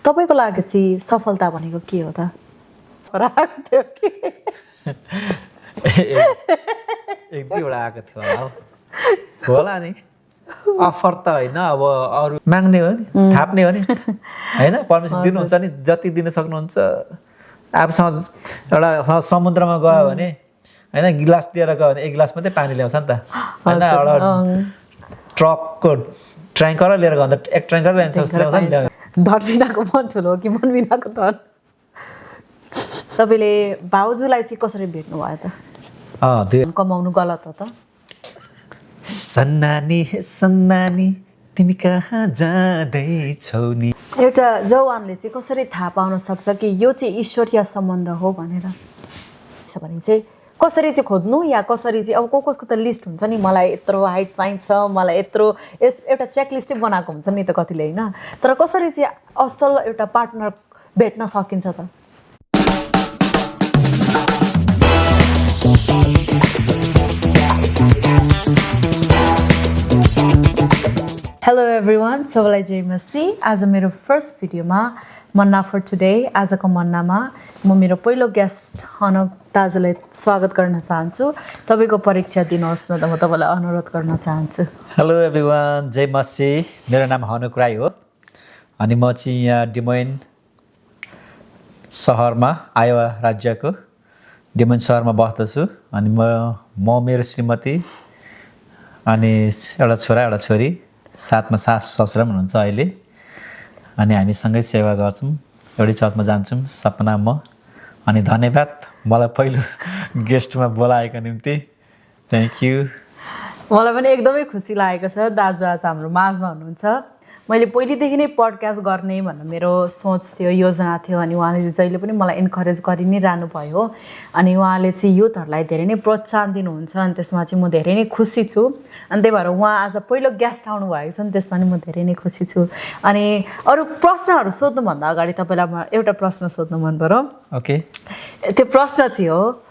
तपाईको लागि चाहिँ सफलता भनेको के हो त? एक दुईवटा आएको थियो होला नि अफर त होइन अब अरू माग्ने हो नि थाप्ने हो नि होइन पर्मिसन दिनुहुन्छ नि जति दिन सक्नुहुन्छ आफूसँग एउटा समुद्रमा गयो भने होइन गिलास लिएर गयो भने एक गिलास मात्रै पानी ल्याउँछ नि त होइन एउटा ट्रकको ट्याङ्कर लिएर गयो भने एक ट्याङ्कर ल्याउँछ नि धन बिनाको मन ठुलो हो कि मन बिनाको धन? तपाईँले भाउजूलाई चाहिँ कसरी भेट्नु भयो त? कमाउनु गलत हो त? सन्नानी सन्नानी तिमी कहाँ जाँदैछौ नि एउटा जवानले चाहिँ कसरी थाहा पाउन सक्छ कि यो चाहिँ ईश्वरीय सम्बन्ध हो भनेर? भने चाहिँ कसरी चाहिँ खोज्नु या कसरी चाहिँ अब कसको त लिस्ट हुन्छ नि, मलाई यत्रो हाइट चाहिन्छ, मलाई यत्रो एउटा चेकलिस्टै बनाएको हुन्छ नि त कतिले होइन, तर कसरी चाहिँ असल एउटा पार्टनर भेट्न सकिन्छ त? हेलो एभ्रिवान, सबैलाई जय मसी। आज मेरो फर्स्ट भिडियोमा मन्ना फर टुडे आजको मन्नामा म मेरो पहिलो गेस्ट हनक दाजुलाई स्वागत गर्न चाहन्छु। तपाईँको परीक्षा दिनुहोस् न त म तपाईँलाई अनुरोध गर्न चाहन्छु। हेलो एभ्रिवान, जय मसी। मेरो नाम हनुक राई हो अनि म चाहिँ यहाँ डिमोइन सहरमा आयोवा राज्यको डिमोइन सहरमा बस्दछु अनि म मेरो श्रीमती अनि एउटा छोरा एउटा छोरी साथमा सासु ससुरा पनि हुनुहुन्छ अहिले अनि हामी सँगै सेवा गर्छौँ, एउटै चर्चमा जान्छौँ सपना म। अनि धन्यवाद मलाई पहिलो गेस्टमा बोलाएको निम्ति, थ्याङ्क यू। मलाई पनि एकदमै खुसी लागेको छ दाजु आज हाम्रो माझमा हुनुहुन्छ। मैले पहिलेदेखि नै पडकास्ट गर्ने भनेर मेरो सोच थियो, योजना थियो अनि उहाँले जहिले पनि मलाई इन्करेज गरि नै रहनु भयो अनि उहाँले चाहिँ युथहरूलाई धेरै नै प्रोत्साहन दिनुहुन्छ अनि त्यसमा चाहिँ म धेरै नै खुसी छु। अनि त्यही भएर उहाँ आज पहिलो गेस्ट आउनु भएको छ नि त्यसमा नि म धेरै नै खुसी छु। अनि अरू प्रश्नहरू सोध्नुभन्दा अगाडि तपाईँलाई म एउटा प्रश्न सोध्नु मन पर्यो। ओके, त्यो प्रश्न चाहिँ हो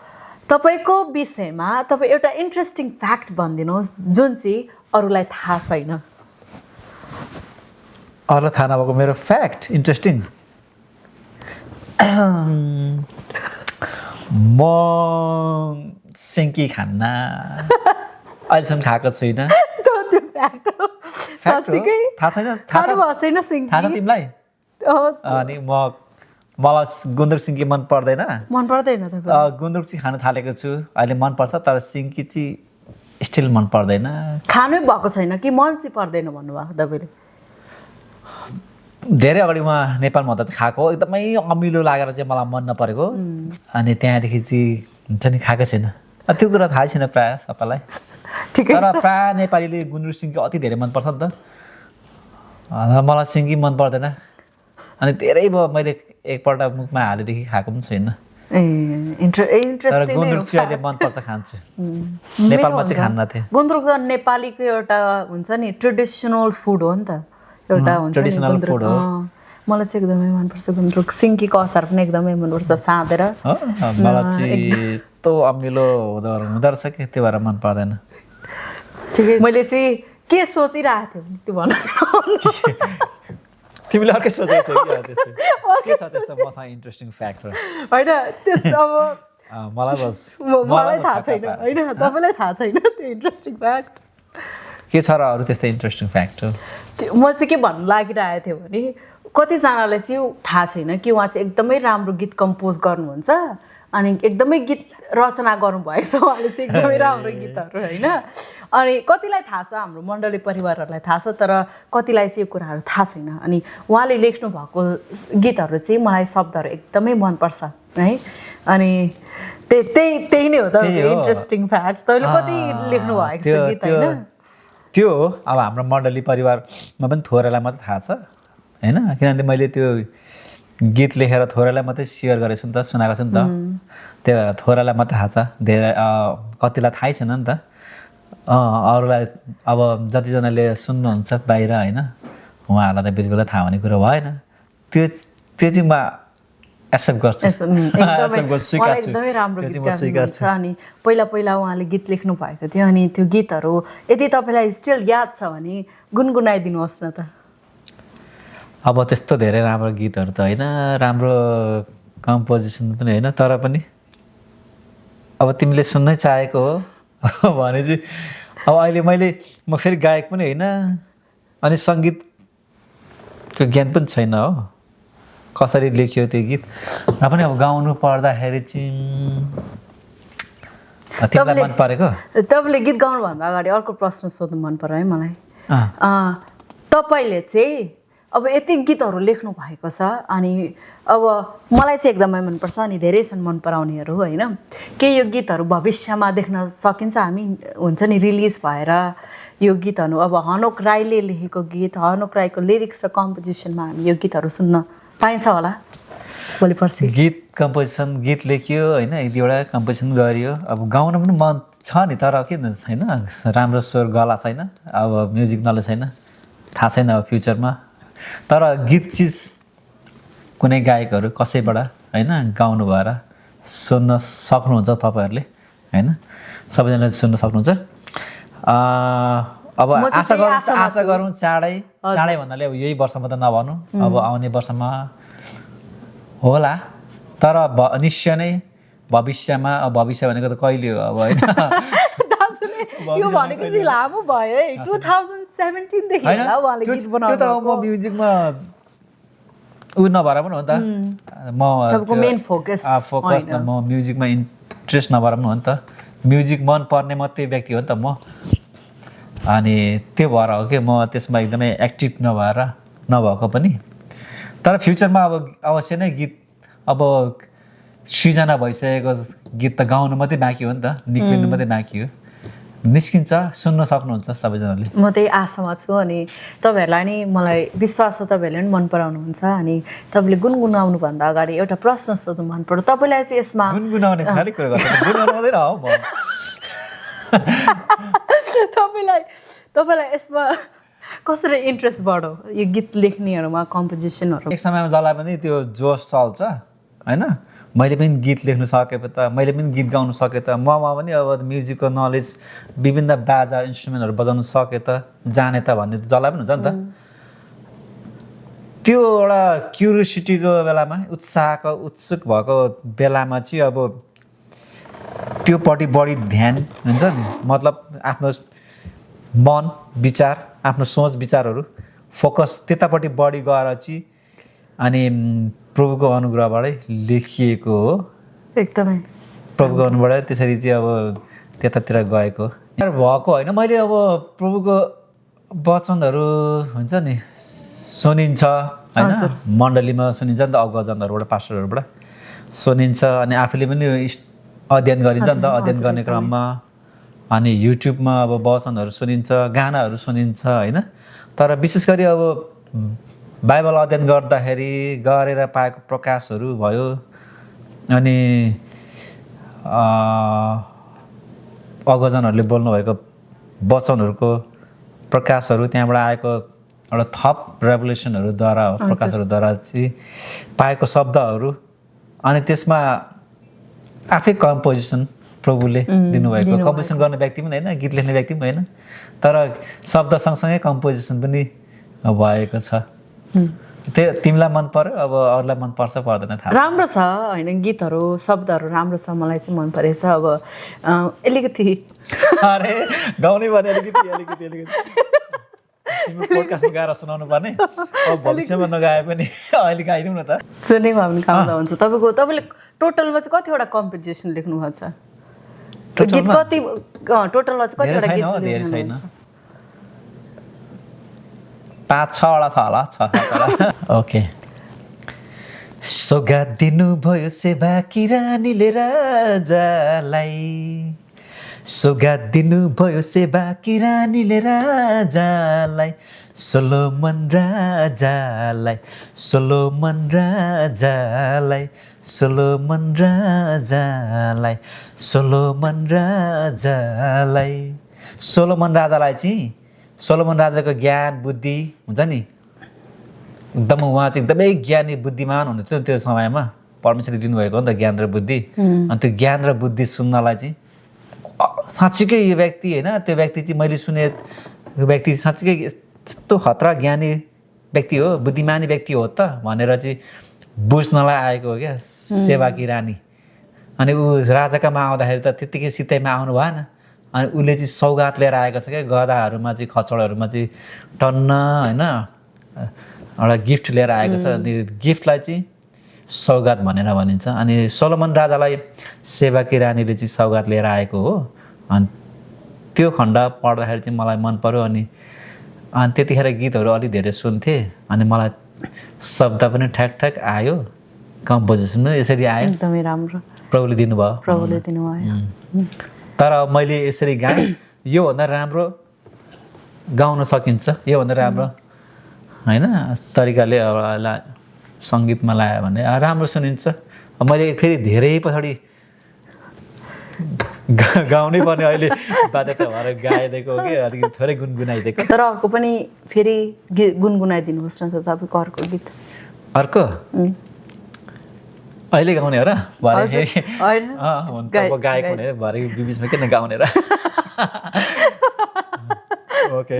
तपाईँको विषयमा तपाईँ एउटा इन्ट्रेस्टिङ फ्याक्ट भनिदिनुहोस् जुन चाहिँ अरूलाई थाहा छैन। अरूलाई थाहा नभएको मेरो फ्याक्ट इन्ट्रेस्टिङ, म सिन्की खान्न, अहिलेसम्म खाएको छुइनँ। थाहा छ तिमीलाई? अनि मलाई गुन्द्रुक सिन्की मन पर्दैन। गुन्द्रुक चाहिँ खानु थालेको छु अहिले, मन पर्छ तर सिन्की चाहिँ स्टिल मन पर्दैन। खानै भएको छैन कि मन चाहिँ पर्दैन भन्नुभएको तपाईँले? धेरै अगाडि उहाँ नेपालमा हुँदा खाएको, एकदमै अमिलो लागेर चाहिँ मलाई मन नपरेको अनि त्यहाँदेखि चाहिँ हुन्छ नि खाएको छैन। त्यो कुरा थाहै छैन प्रायः सबैलाई, तर प्रायः नेपालीले गुन्द्रुक सिन्की अति धेरै मनपर्छ नि त। मलाई सिन्की मन पर्दैन अनि धेरै भयो मैले एकपल्ट मुखमा हालेदेखि खाएको पनि छैन। तर गुन्द्रुक चाहिँ अहिले मनपर्छ, खान्छु। नेपालमा चाहिँ खान्न थियो। गुन्द्रुक त नेपालीको एउटा हुन्छ नि ट्रेडिसनल फुड हो नि त, एउटा हुन्छ ट्रेडिसनल फुड हो। मलाई चाहिँ एकदमै मनपर्छ गुन्द्रुक। सिन्कीको अचार पनि एकदमै मनपर्छ साँधेर। मलाई चाहिँ यस्तो अमिलो हुँदो रहेछ कि त्यो भएर मन पर्दैन। ठिकै, मैले चाहिँ के सोचिरहेको थिएँ त्यो भन्नु। तिमीले अर्कै सोचेको थियौ के छ त्यस्तो मसँग इन्ट्रेस्टिङ फ्याक्टर? होइन त्यस्तो अब मलाई थाहा छैन होइन, तपाईँलाई थाहा छैन त्यो इन्ट्रेस्टिङ फ्याक्ट के छ र अरू त्यस्तो इन्ट्रेस्टिङ फ्याक्टर? म चाहिँ के भन्नु लागिरहेको थियो भने कतिजनालाई चाहिँ थाहा छैन कि उहाँ चाहिँ एकदमै राम्रो गीत कम्पोज गर्नुहुन्छ अनि एकदमै गीत रचना गर्नुभएको छ उहाँले चाहिँ एकदमै राम्रो गीतहरू होइन। अनि कतिलाई थाहा छ, हाम्रो मण्डली परिवारहरूलाई थाहा छ, तर कतिलाई चाहिँ यो कुराहरू थाहा छैन। अनि उहाँले लेख्नु भएको गीतहरू चाहिँ मलाई शब्दहरू एकदमै मनपर्छ है। अनि त्यही नै हो त इन्ट्रेस्टिङ फ्याक्ट। तपाईँले कति लेख्नु भएको छ गीत होइन? त्यो हो, अब हाम्रो मण्डली परिवारमा पनि थोरैलाई मात्रै थाहा छ होइन, किनभने मैले त्यो गीत लेखेर थोरैलाई मात्रै सेयर गरेको छु नि त, सुनाएको छु नि त, त्यही भएर थोरैलाई मात्रै थाहा छ, धेरै कतिलाई थाहै छैन नि त। अरूलाई अब जतिजनाले सुन्नुहुन्छ बाहिर होइन उहाँहरूलाई त बिल्कुलै थाहा हुने कुरो भएन। त्यो चाहिँ म एक्सेप्ट गर्छु, एकदमै राम्रो गीत गाउनुहुन्छ। अनि पहिला उहाँले गीत लेख्नु भएको थियो अनि त्यो गीतहरू यदि तपाईँलाई स्टिल याद छ भने गुनगुनाइदिनुहोस् न त। अब त्यस्तो धेरै राम्रो गीतहरू त होइन, राम्रो कम्पोजिसन पनि होइन, तर पनि अब तिमीले सुन्नै चाहेको हो भने चाहिँ अब अहिले म फेरि गायक पनि होइन, अनि सङ्गीतको ज्ञान पनि छैन हो, कसरी लेख्यो त्यो गीत र पनि अब गाउनु पर्दाखेरि चाहिँ तिमीलाई मन परेको। तपाईँले गीत गाउनुभन्दा अगाडि अर्को प्रश्न सोध्नु मन पर्यो है मलाई। तपाईँले चाहिँ अब यति गीतहरू लेख्नु भएको छ, अनि अब मलाई चाहिँ एकदमै मनपर्छ, अनि धेरै छन् मन पराउनेहरू होइन। के यो गीतहरू भविष्यमा देख्न सकिन्छ हामी, हुन्छ नि रिलिज भएर यो गीतहरू, अब हनोक राईले लेखेको गीत, हनोक राईको लिरिक्स र कम्पोजिसनमा हामी यो गीतहरू सुन्न पाइन्छ होला भोलि पर्सि? गीत कम्पोजिसन, गीत लेख्यो होइन, एक दुईवटा कम्पोजिसन गरियो, अब गाउन पनि मन छ नि, तर के छैन, राम्रो स्वर गला छैन, अब म्युजिक नलेज छैन, थाहा छैन अब फ्युचरमा। तर गीत चिज कुनै गायकहरू कसैबाट होइन गाउनु भएर सुन्न सक्नुहुन्छ तपाईँहरूले होइन, सबैजनाले सुन्न सक्नुहुन्छ। अब आशा गरौँ चाँडै भन्नाले अब यही वर्षमा त नभनौँ, अब आउने वर्षमा होला, तर निश्चय नै भविष्यमा, अब भविष्य भनेको त कहिले हो अब होइन, यो भनेको चाहिँ लामो भयो है, 2017 देखि होला उहाँले गीत बनाउनु। त्यो त म म्युजिकमा उयो नभएर पनि हो नि त, म तपाईँको मेन फोकस म म्युजिकमा इन्ट्रेस्ट नभएर पनि हो नि त, म्युजिक मन पर्ने मात्रै व्यक्ति हो नि त म, अनि त्यो भएर हो कि म त्यसमा एकदमै एक्टिभ नभएको पनि। तर फ्युचरमा अब अवश्य नै गीत अब सृजना भइसकेको गीत त गाउनु मात्रै बाँकी हो नि त, निक्लिनु मात्रै बाँकी हो, निस्किन्छ, सुन्न सक्नुहुन्छ सबैजनाले। म त्यही आशामा छु, अनि तपाईँहरूलाई नि मलाई विश्वास छ तपाईँहरूले पनि मन पराउनुहुन्छ। अनि तपाईँले गुनगुनाउनुभन्दा अगाडि एउटा प्रश्न सोध्नु मन पर्यो, तपाईँलाई चाहिँ यसमा गुनगुनाउने खालि कुरा गर्छ, गुनगुनाउनु मात्रै हो म। तपाईँलाई यसमा कसरी इन्ट्रेस्ट बढ्यो यो गीत लेख्नेहरूमा, कम्पोजिसनहरू? एक समयमा जसलाई पनि त्यो जोस चल्छ होइन, मैले पनि गीत लेख्नु सके त, मैले पनि गीत गाउनु सकेँ त, ममा पनि अब म्युजिकको नलेज, विभिन्न बाजा इन्स्ट्रुमेन्टहरू बजाउनु सके त, जाने त भन्ने जसलाई पनि हुन्छ नि त। त्यो एउटा क्युरियोसिटीको बेलामा, उत्सुक भएको बेलामा चाहिँ अब त्योपट्टि बढी ध्यान हुन्छ नि, मतलब आफ्नो मन विचार, आफ्नो सोच विचारहरू फोकस त्यतापट्टि बढी गएर चाहिँ, अनि प्रभुको अनुग्रहबाटै लेखिएको हो, एकदमै प्रभुको अनुग्रहबाट त्यसरी चाहिँ अब त्यतातिर गएको भएको होइन। मैले अब प्रभुको वचनहरू हुन्छ नि सुनिन्छ होइन, मण्डलीमा सुनिन्छ नि त, अगुवाजनहरूबाट, पास्टरहरूबाट सुनिन्छ, अनि आफूले पनि अध्ययन गरिन्छ नि त, अध्ययन गर्ने क्रममा, अनि युट्युबमा अब वचनहरू सुनिन्छ, गानाहरू सुनिन्छ होइन। तर विशेष गरी अब बाइबल अध्ययन गर्दाखेरि गरेर पाएको प्रकाशहरू भयो, अनि अगुवाजनहरूले बोल्नुभएको वचनहरूको प्रकाशहरू, त्यहाँबाट आएको एउटा थप रेभोल्युसनहरूद्वारा, प्रकाशहरूद्वारा चाहिँ पाएको शब्दहरू, अनि त्यसमा आफै कम्पोजिसन प्रभुले दिनुभएको, कम्पोजिसन गर्ने व्यक्ति पनि होइन, गीत लेख्ने व्यक्ति पनि होइन, तर शब्द सँगसँगै कम्पोजिसन पनि भएको छ। तिमीलाई मन पर्यो, अब अरूलाई मन पर्छ पर्दैन थाहा, राम्रो छ होइन, गीतहरू शब्दहरू राम्रो छ, मलाई चाहिँ मन परेछ। अब अलिकति अरे गाउने भने अलिकति तिम्रो पोडकास्टमा गाएर सुनाउनु पर्ने, अब भविष्यमा नगाए पनि अहिले गाइदिउँ न त, सुनेको हामी काम हुन्छ। तपाईँले टोटलमा चाहिँ कतिवटा कम्पोजिसन लेख्नु भएको छ? गीत कति टोटलमा चाहिँ कतिवटा गीत धेरै छैन, 5-6वटा छ होला, 6-7वटा। ओके। सौगात दिनुभयो सेवाकी रानीले राजालाई, सौगात दिनुभयो सेवाकी रानीले राजालाई, सोलोमन राजालाई, सोलोमन राजालाई, सोलोमन राजालाई, सोलोमन राजालाई। सोलोमन राजालाई चाहिँ, सोलोमन राजाको ज्ञान बुद्धि हुन्छ नि, एकदम उहाँ चाहिँ एकदमै ज्ञानी बुद्धिमान हुनुहुन्थ्यो त्यो समयमा, परमेश्वरले दिनुभएको हो नि त ज्ञान र बुद्धि। अनि त्यो ज्ञान र बुद्धि सुन्नलाई चाहिँ साँच्चीकै यो व्यक्ति होइन, त्यो व्यक्ति चाहिँ मैले सुने व्यक्ति साँच्चीकै यस्तो खतरा ज्ञानी व्यक्ति हो, बुद्धिमानी व्यक्ति हो त भनेर चाहिँ बुझ्नलाई आएको हो क्या सेवाकी रानी। अनि ऊ राजाकामा आउँदाखेरि त त्यत्तिकै सित्तैमा आउनु भएन। अनि उसले चाहिँ सौगात लिएर आएको छ क्या, गधाहरूमा चाहिँ खच्चडहरूमा चाहिँ टन्न होइन एउटा गिफ्ट लिएर आएको छ। अनि गिफ्टलाई चाहिँ सौगात भनेर भनिन्छ। अनि सोलोमन राजालाई सेवाकी रानीले चाहिँ सौगात लिएर आएको हो। अनि त्यो खण्ड पढ्दाखेरि चाहिँ मलाई मन पर्यो। अनि त्यतिखेर गीतहरू अलिक धेरै सुन्थेँ। अनि मलाई शब्द पनि ठ्याक ठ्याक आयो, कम्पोजिसन पनि यसरी आयो। एकदमै राम्रो प्रभुले दिनुभयो। प्रभुले दिनुभयो। तर मैले यसरी गाएँ, योभन्दा राम्रो गाउन सकिन्छ, योभन्दा राम्रो होइन तरिकाले अब सङ्गीतमा लगायो भने राम्रो सुनिन्छ। मैले फेरि धेरै पछाडि गाउनै पर्ने अहिले बाध्यता भएर गाइदिएको हो कि अलिकति थोरै गुनगुनाइदिएको। तर अर्को पनि फेरि गुनगुनाइदिनुहोस् न त तपाईँको अर्को गीत। अर्को अहिले गाउने हो र? भरे होइन गाएको हुने भरे बिचमा किन गाउने र? ओके।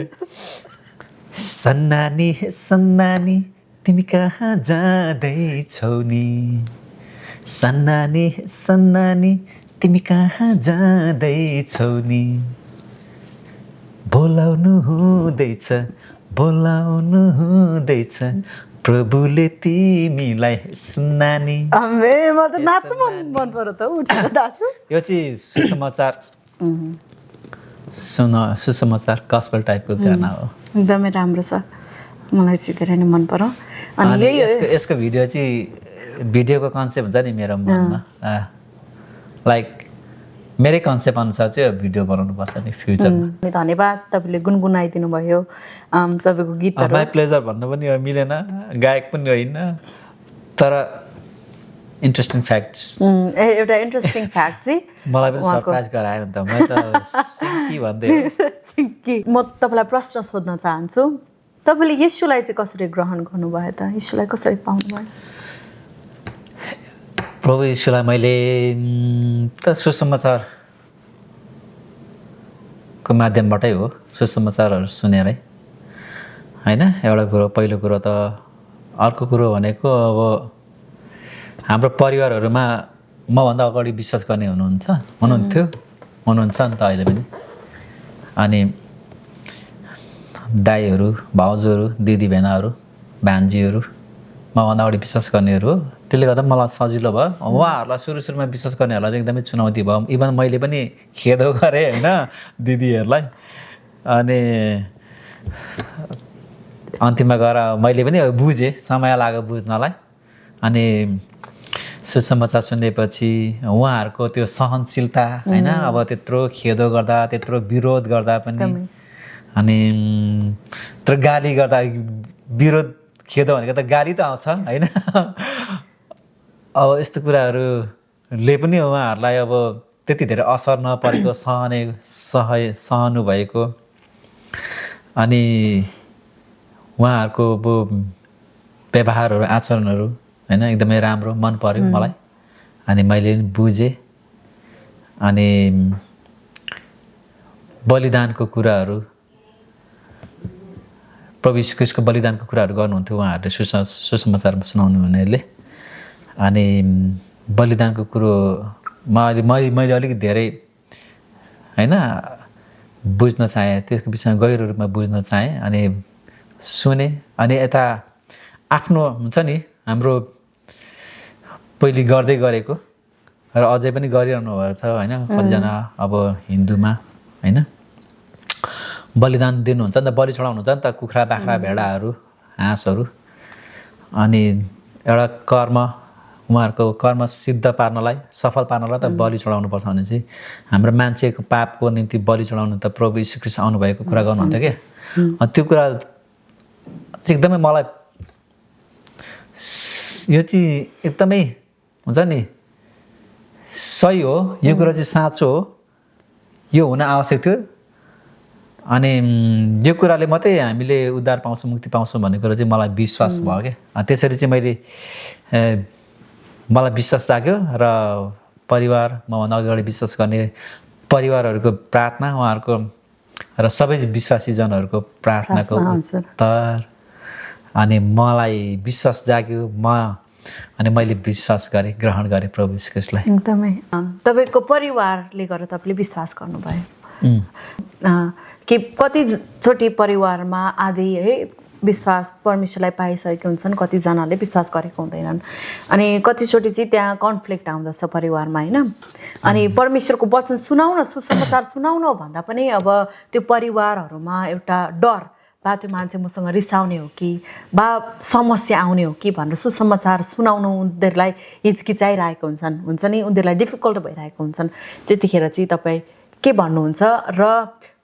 सन्नानी सन्नानी तिमी कहाँ जाँदैछौ नि, सन्नानी सन्नानी तिमी कहाँ जाँदैछौ नि, बोलाउनु हुँदैछ बोलाउनु हुँदैछ प्रभुले तिमीलाई सन्नानी। म त नाच्नु मन पर्यो त उठेर दाजु। यो चाहिँ सुसमाचार सुसमाचार गस्पेल टाइपको गाना हो। एकदमै राम्रो छ, मलाई चाहिँ धेरै नै मन पर्यो। अनि यसको भिडियो चाहिँ भिडियोको कन्सेप्ट हुन्छ नि मेरो मनमा, लाइक मेरै कन्सेप्ट अनुसार चाहिँ भिडियो बनाउनु पर्छ नि फ्युचरमा। धन्यवाद, तपाईँले गुनगुनाइदिनु भयो तपाईँको गीतहरू। माई प्लेजर भन्नु पनि मिलेन, गायक पनि होइन, तर इन्ट्रेस्टिङ फ्याक्ट एउटा इन्ट्रेस्टिङ फ्याक्ट चाहिँ मलाई पनि सरप्राइज गरायो नि त। म त सिङ्की भन्दै सिङ्की। म तपाईँलाई प्रश्न सोध्न चाहन्छु, तपाईँले येशूलाई चाहिँ कसरी ग्रहण गर्नुभयो त? येशूलाई कसरी पाउनुभयो? प्रभु येशूलाई मैले त सुसमाचारको माध्यमबाटै हो, सुसमाचारहरू सुनेरै होइन एउटा कुरो। पहिलो कुरो त अर्को कुरो भनेको अब हाम्रो परिवारहरूमा मभन्दा अगाडि विश्वास गर्ने हुनुहुन्थ्यो हुनुहुन्छ नि त अहिले पनि। अनि दाईहरू भाउजूहरू दिदी बहिनीहरू भान्जीहरू मभन्दा अगाडि विश्वास गर्नेहरू हो। त्यसले गर्दा मलाई सजिलो भयो। उहाँहरूलाई सुरुमा विश्वास गर्नेहरूलाई चाहिँ एकदमै चुनौती भयो। इभन मैले पनि खेदो गरेँ होइन दिदीहरूलाई। अनि अन्तिममा गएर मैले पनि बुझेँ, समय लाग्यो बुझ्नलाई। अनि सुसमाचार सुनेपछि उहाँहरूको त्यो सहनशीलता होइन, अब त्यत्रो खेदो गर्दा त्यत्रो विरोध गर्दा पनि, अनि तर गाली गर्दा विरोध खेदो भनेको त गाली त आउँछ होइन। अब यस्तो कुराहरूले पनि उहाँहरूलाई अब त्यति धेरै असर नपरेको सहनु भएको। अनि उहाँहरूको अब व्यवहारहरू आचरणहरू होइन एकदमै राम्रो मन पर्यो मलाई। अनि मैले पनि बुझेँ। अनि बलिदानको कुराहरू, प्रभु यीशु ख्रीष्टको बलिदानको कुराहरू गर्नुहुन्थ्यो उहाँहरूले सुसमाचारमा सुनाउनु हुनेहरूले। अनि बलिदानको कुरो मैले अलिकति धेरै होइन बुझ्न चाहेँ, त्यसको विषयमा गहिरो रूपमा बुझ्न चाहेँ। अनि सुने। अनि यता आफ्नो हुन्छ नि हाम्रो पहिले गर्दै गरेको र अझै पनि गरिरहनु भएको छ होइन। कतिजना अब हिन्दूमा होइन बलिदान दिनुहुन्छ नि त, बलि चढाउनुहुन्छ नि त, कुखुरा बाख्रा भेडाहरू हाँसहरू। अनि एउटा कर्म उहाँहरूको कर्म सिद्ध पार्नलाई सफल पार्नलाई त बलि चढाउनुपर्छ भने चाहिँ हाम्रो मान्छेको पापको निम्ति बलि चढाउनु त प्रभु यीशु ख्रीष्ट आउनुभएको कुरा गर्नुहुन्थ्यो क्या। त्यो कुरा चाहिँ एकदमै मलाई यो चाहिँ एकदमै हुन्छ नि सही हो, यो कुरा चाहिँ साँचो हो, यो हुन आवश्यक थियो। अनि यो कुराले मात्रै हामीले उद्धार पाउँछौँ मुक्ति पाउँछौँ भन्ने कुरा चाहिँ मलाई विश्वास भयो क्या। त्यसरी चाहिँ मलाई विश्वास जाग्यो र परिवार मभन्दा अगाडि विश्वास गर्ने परिवारहरूको प्रार्थना उहाँहरूको र सबै विश्वासीजनहरूको प्रार्थनाको उत्तर अनि मलाई विश्वास जाग्यो अनि मैले विश्वास गरेँ, ग्रहण गरेँ प्रभु यीशु ख्रीष्टलाई। एकदमै तपाईँको परिवारले गर्दा तपाईँले विश्वास गर्नुभयो कि कतिचोटि परिवारमा आदि है विश्वास परमेश्वरलाई पाइसकेका हुन्छन्, कतिजनाले विश्वास गरेको हुँदैनन्, अनि कतिचोटि चाहिँ त्यहाँ कन्फ्लिक्ट आउँदछ परिवारमा होइन। अनि परमेश्वरको वचन सुनाउन, सुसमाचार सुनाउन भन्दा पनि अब त्यो परिवारहरूमा एउटा डर, बा त्यो मान्छे मसँग रिसाउने हो कि बा समस्या आउने हो कि भनेर सुसमाचार सुनाउनु उनीहरूलाई हिचकिचाइरहेको हुन्छ नि, उनीहरूलाई डिफिकल्ट भइरहेको हुन्छन्। त्यतिखेर चाहिँ तपाईँ के भन्नुहुन्छ? र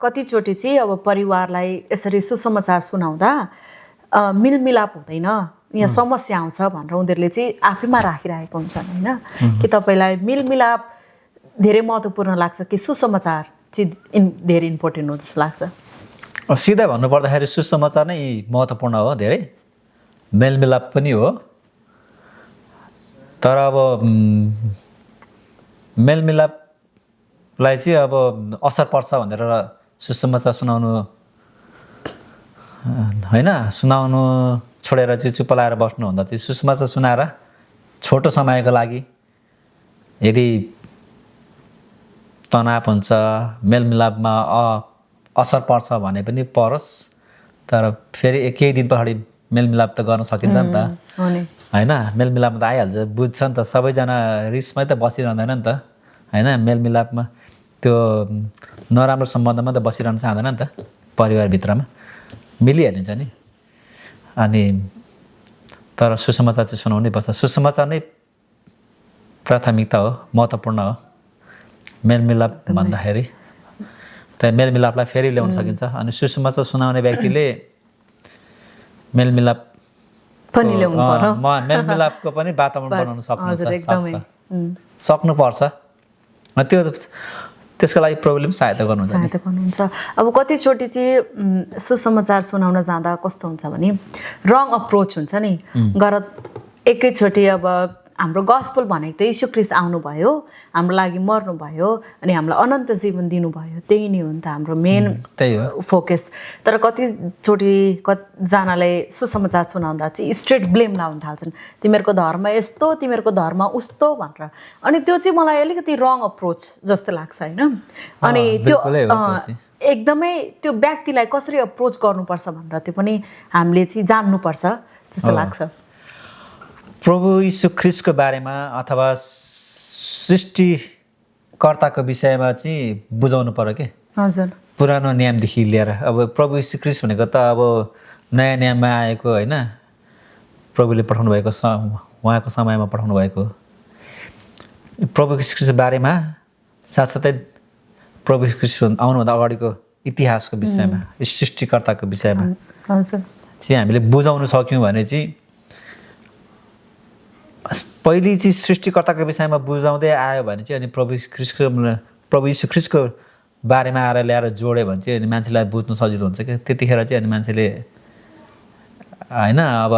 कतिचोटि चाहिँ अब परिवारलाई यसरी सुसमाचार सुनाउँदा मिलमिलाप हुँदैन, यहाँ समस्या आउँछ भनेर उनीहरूले चाहिँ आफैमा राखिरहेको हुन्छन् होइन। कि तपाईँलाई मिलमिलाप धेरै महत्त्वपूर्ण लाग्छ कि सुसमाचार चाहिँ धेरै इम्पोर्टेन्ट हो जस्तो लाग्छ? सिधै भन्नुपर्दाखेरि सुसमाचार नै महत्त्वपूर्ण हो, धेरै मेलमिलाप पनि हो। तर अब मेलमिलापलाई चाहिँ अब असर पर्छ भनेर सुसमाचार सुनाउनु होइन, सुनाउनु छोडेर चाहिँ चुप्प लाएर बस्नुभन्दा चाहिँ सुसमाचार सुनाएर छोटो समयको लागि यदि तनाव हुन्छ, मेलमिलापमा असर पर्छ भने पनि परोस्, तर फेरि केही दिन पछाडि मेलमिलाप त गर्न सकिन्छ नि त होइन। मेलमिलापमा त आइहाल्छ, बुझ्छ नि त, सबैजना रिसमै त बसिरहँदैन नि त होइन। मेलमिलापमा त्यो नराम्रो सम्बन्धमा त बसिरहनु चाहँदैन नि त, परिवारभित्रमा मिलिहालिन्छ नि। अनि तर सुसमाचार चाहिँ सुनाउनै पर्छ, सुसमाचार नै प्राथमिकता हो, महत्त्वपूर्ण हो मेलमिलाप भन्दाखेरि। त्यहाँ मेलमिलापलाई फेरि ल्याउन सकिन्छ। अनि सुसमाचार सुनाउने व्यक्तिले मेलमिलाप पनि ल्याउनु पर्यो, मेलमिलापको पनि वातावरण बनाउन सक्नुपर्छ। त्यो त्यसको लागि प्रब्लम सहायता गर्नुहुन्छ। अब कतिचोटि चाहिँ सुसमाचार सुनाउन जाँदा कस्तो हुन्छ भने रङ अप्रोच हुन्छ नि, गर एकैचोटि अब हाम्रो गस्पल भनेको त यीशु ख्रीष्ट आउनुभयो, हाम्रो लागि मर्नुभयो अनि हामीलाई अनन्त जीवन दिनुभयो, त्यही नै हो नि त हाम्रो मेन त्यही हो फोकस। तर कतिचोटि कतिजनाले सुसमाचार सुनाउँदा चाहिँ स्ट्रेट ब्लेम लाउन थाल्छन्, तिमीहरूको धर्म यस्तो, तिमीहरूको धर्म उस्तो भनेर। अनि त्यो चाहिँ मलाई अलिकति रङ अप्रोच जस्तो लाग्छ होइन। अनि त्यो एकदमै त्यो व्यक्तिलाई कसरी अप्रोच गर्नुपर्छ भनेर त्यो पनि हामीले चाहिँ जान्नुपर्छ जस्तो लाग्छ। प्रभु यीशु ख्रीष्टको बारेमा अथवा सृष्टिकर्ताको विषयमा चाहिँ बुझाउनु पर्यो कि। हजुर। पुरानो नियमदेखि लिएर अब प्रभु यीशु ख्रीष्ट भनेको त अब नयाँ नियममा आएको होइन, प्रभुले पठाउनु भएको उहाँको समयमा पठाउनु भएको प्रभु यीशु ख्रीष्टको बारेमा, साथसाथै प्रभु यीशु ख्रीष्ट आउनुभन्दा अगाडिको इतिहासको विषयमा, सृष्टिकर्ताको विषयमा चाहिँ हामीले बुझाउन सक्यौँ भने चाहिँ पहिले चाहिँ सृष्टिकर्ताको विषयमा बुझाउँदै आयो भने चाहिँ अनि प्रभु यीशु ख्रीष्टको बारेमा आएर ल्याएर जोड्यो भने चाहिँ अनि मान्छेलाई बुझ्नु सजिलो हुन्छ क्या। त्यतिखेर चाहिँ अनि मान्छेले होइन अब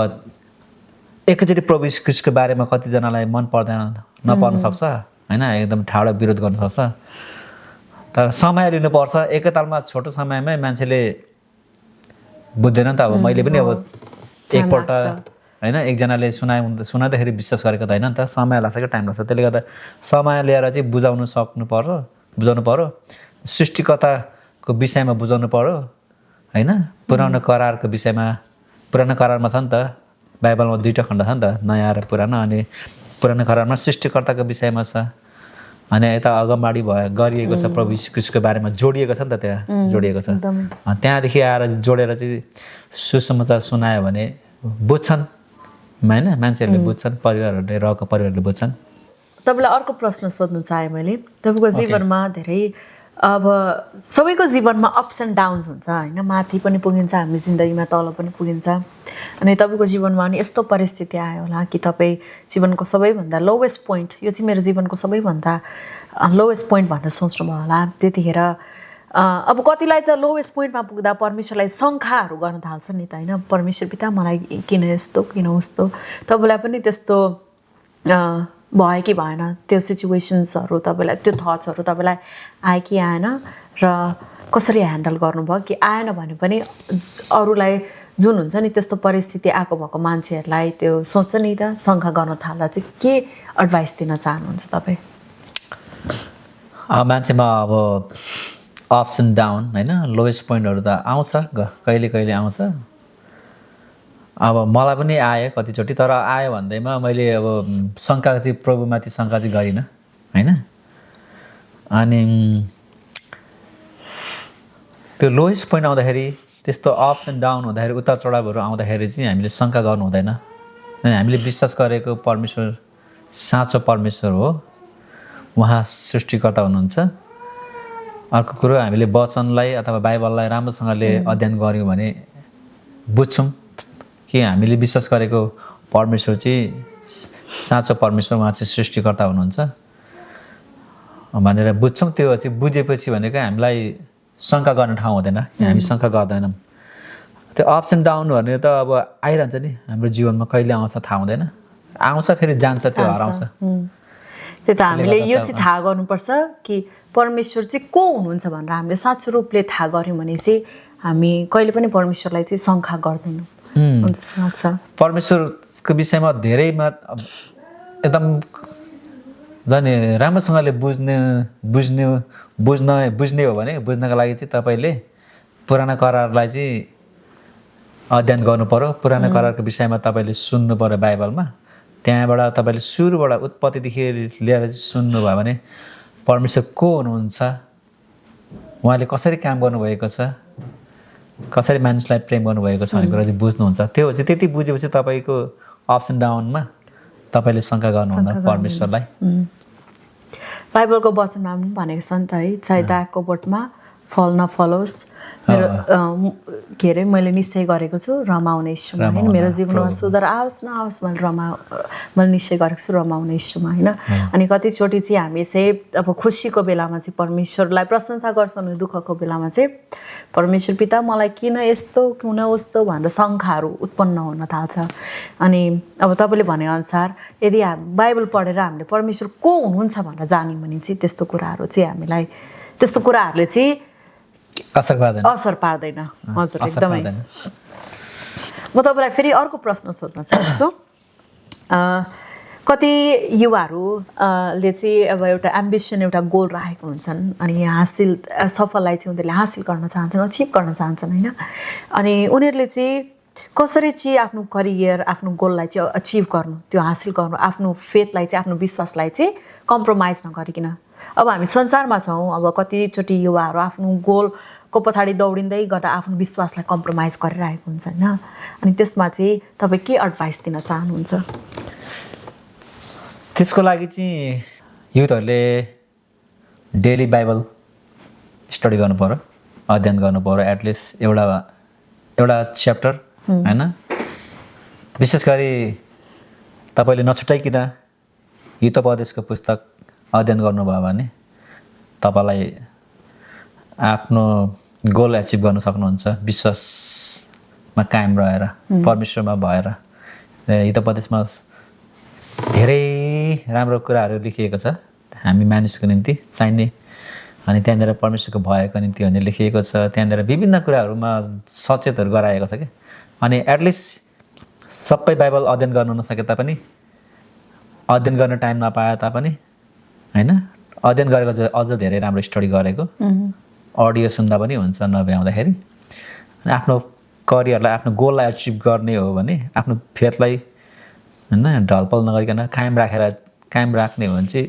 एकैचोटि प्रभु यीशु ख्रीष्टको बारेमा कतिजनालाई मन पर्दैन, नपर्न सक्छ होइन, एकदम ठाडो विरोध गर्न सक्छ। तर समय लिनुपर्छ, एकैतालमा छोटो समयमै मान्छेले बुझ्दैन नि त। अब मैले पनि अब एकपल्ट होइन एकजनाले सुनाउँदाखेरि विश्वास गरेको त होइन नि त, समय लाग्छ क्या, टाइम लाग्छ। त्यसले गर्दा समय लिएर चाहिँ बुझाउनु पर्यो, सृष्टिकर्ताको विषयमा बुझाउनु पर्यो होइन। पुरानो करारको विषयमा, पुरानो करारमा छ नि त, बाइबलमा 2टा खण्ड छ नि त, नयाँ र पुरानो। अनि पुरानो करारमा सृष्टिकर्ताको विषयमा छ, अनि यता अगाडि गरिएको छ प्रभु यीशु ख्रीष्टको बारेमा जोडिएको छ नि त, त्यहाँ जोडिएको छ। त्यहाँदेखि आएर जोडेर चाहिँ सुसमाचार सुनायो भने बुझ्छन् होइन, मान्छेहरूले बुझ्छन्, परिवारहरूले, रहेको परिवारहरूले बुझ्छन्। तपाईँलाई अर्को प्रश्न सोध्नु चाहेँ मैले। तपाईँको जीवनमा धेरै, अब सबैको जीवनमा अप्स एन्ड डाउन्स हुन्छ होइन, माथि पनि पुगिन्छ हामी जिन्दगीमा, तल पनि पुगिन्छ। अनि तपाईँको जीवनमा अनि यस्तो परिस्थिति आयो होला कि तपाईँ जीवनको सबैभन्दा लोवेस्ट पोइन्ट, यो चाहिँ मेरो जीवनको सबैभन्दा लोवेस्ट पोइन्ट भनेर सोच्नुभयो होला। त्यतिखेर अब कतिलाई त लोवेस्ट पोइन्टमा पुग्दा परमेश्वरलाई शङ्काहरू गर्न थाल्छ नि त होइन, परमेश्वर पिता मलाई किन यस्तो, किन उस्तो। तपाईँलाई पनि त्यस्तो भयो कि भएन, त्यो सिचुएसन्सहरू तपाईँलाई, त्यो थट्सहरू तपाईँलाई आयो कि आएन, र कसरी ह्यान्डल गर्नुभयो कि आएन भने पनि अरूलाई जुन हुन्छ नि त्यस्तो परिस्थिति आएको भएको मान्छेहरूलाई त्यो सोच्छ नि त शङ्का गर्न थाल्दा चाहिँ के एडभाइस दिन चाहनुहुन्छ तपाईँ? मान्छेमा अब अप्स एन्ड डाउन होइन, लोएस्ट पोइन्टहरू त आउँछ, कहिले कहिले आउँछ। अब मलाई पनि आयो कतिचोटि, तर आयो भन्दैमा मैले अब शङ्का चाहिँ प्रभुमाथि शङ्का चाहिँ गरिनँ होइन। अनि त्यो लोएस्ट पोइन्ट आउँदाखेरि, त्यस्तो अप्स एन्ड डाउन हुँदाखेरि, उतार चढावहरू आउँदाखेरि चाहिँ हामीले शङ्का गर्नु हुँदैन। हामीले विश्वास गरेको परमेश्वर साँचो परमेश्वर हो, उहाँ सृष्टिकर्ता हुनुहुन्छ। अर्को कुरो, हामीले वचनलाई अथवा बाइबललाई राम्रोसँगले अध्ययन गऱ्यौँ भने बुझ्छौँ कि हामीले विश्वास गरेको परमेश्वर चाहिँ साँचो परमेश्वर, उहाँ चाहिँ सृष्टिकर्ता हुनुहुन्छ भनेर बुझ्छौँ। त्यो चाहिँ बुझेपछि भनेको हामीलाई शङ्का गर्ने ठाउँ हुँदैन, हामी शङ्का गर्दैनौँ। त्यो अप्स एन्ड डाउन भने त अब आइरहन्छ नि हाम्रो जीवनमा, कहिले आउँछ थाहा हुँदैन, आउँछ फेरि जान्छ, त्यो हराउँछ। त्यो त हामीले यो चाहिँ थाहा गर्नुपर्छ कि परमेश्वर चाहिँ को हुनुहुन्छ भनेर हामीले साँचो रूपले थाहा गऱ्यौँ भने चाहिँ हामी कहिले पनि परमेश्वरलाई चाहिँ शङ्का गर्दैनौँ हुन्छ जस्तो लाग्छ। परमेश्वरको विषयमा धेरैमा एकदम जाने राम्रोसँगले बुझ्ने हो भने बुझ्नको लागि चाहिँ तपाईँले पुरानो करारलाई चाहिँ अध्ययन गर्नु पर्यो। पुरानो करारको विषयमा तपाईँले सुन्नु पर्यो बाइबलमा, त्यहाँबाट तपाईँले सुरुबाट उत्पत्तिदेखि लिएर चाहिँ सुन्नुभयो भने परमेश्वर को हुनुहुन्छ, उहाँले कसरी काम गर्नुभएको छ, कसरी मानिसलाई प्रेम गर्नुभएको छ भन्ने कुरा चाहिँ बुझ्नुहुन्छ। त्यो चाहिँ त्यति बुझेपछि तपाईँको अप्स एन्ड डाउनमा तपाईँले शङ्का गर्नुहुन्न परमेश्वरलाई। बाइबलको वचनमा पनि भनेको छ नि त है, चाहे दागको बोटमा फल नफलोस्, मेरो के अरे मैले निश्चय गरेको छु रमाउने इच्छुमा होइन, मेरो जीवनमा सुधार आओस् नआओस् मैले निश्चय गरेको छु रमाउने इच्छुमा होइन। अनि कतिचोटि चाहिँ हामी चाहिँ अब खुसीको बेलामा चाहिँ परमेश्वरलाई प्रशंसा गर्छौँ भने दुःखको बेलामा चाहिँ परमेश्वर पिता मलाई किन यस्तो किन उस्तो भनेर शङ्काहरू उत्पन्न हुन थाल्छ। अनि अब तपाईँले भनेअनुसार यदि बाइबल पढेर हामीले परमेश्वर को हुनुहुन्छ भनेर जान्यौँ भने चाहिँ त्यस्तो कुराहरूले चाहिँ असर पार्दैन। हजुर एकदमै। म तपाईँलाई फेरि अर्को प्रश्न सोध्न चाहन्छु। कति युवाहरूले चाहिँ अब एउटा एम्बिसन, एउटा गोल राखेको हुन्छन् अनि सफललाई चाहिँ उनीहरूले हासिल गर्न चाहन्छन्, अचिभ गर्न चाहन्छन् होइन। अनि उनीहरूले चाहिँ कसरी चाहिँ आफ्नो करियर, आफ्नो गोललाई चाहिँ अचिभ गर्नु, त्यो हासिल गर्नु, आफ्नो फेथलाई चाहिँ, आफ्नो विश्वासलाई चाहिँ कम्प्रोमाइज नगरिकन। अब हामी संसारमा छौँ, अब कतिचोटि युवाहरू आफ्नो गोलको पछाडि दौडिँदै गर्दा आफ्नो विश्वासलाई कम्प्रोमाइज गरिरहेको हुन्छ होइन। अनि त्यसमा चाहिँ तपाईँ के एडभाइस दिन चाहनुहुन्छ? त्यसको लागि चाहिँ युथहरूले डेली बाइबल स्टडी गर्नु पर्यो, अध्ययन गर्नु पर्यो, एटलिस्ट एउटा च्याप्टर होइन। विशेष गरी तपाईँले नछुटाइकन हितोपदेशको पुस्तक अध्ययन गर्नुभयो भने तपाईँलाई आफ्नो गोल एचिभ गर्न सक्नुहुन्छ, विश्वासमा कायम रहेर, परमेश्वरमा भएर। हितोपदेशमा धेरै राम्रो कुराहरू लेखिएको छ हामी मानिसको निम्ति चाहिने, अनि त्यहाँनिर परमेश्वरको भयको निम्ति भन्ने लेखिएको छ। त्यहाँनिर विभिन्न कुराहरूमा सचेतहरू गराएको छ कि। अनि एटलिस्ट सबै बाइबल अध्ययन गर्नु नसके तापनि, अध्ययन गर्न टाइम नपाए तापनि होइन, अध्ययन गरेको अझ धेरै राम्रो स्टडी गरेको, अडियो सुन्दा पनि हुन्छ नभ्याउँदाखेरि। अनि आफ्नो करियरलाई, आफ्नो गोललाई अचिभ गर्ने हो भने आफ्नो फेथलाई होइन ढलपल नगरिकन कायम राख्ने हो भने चाहिँ,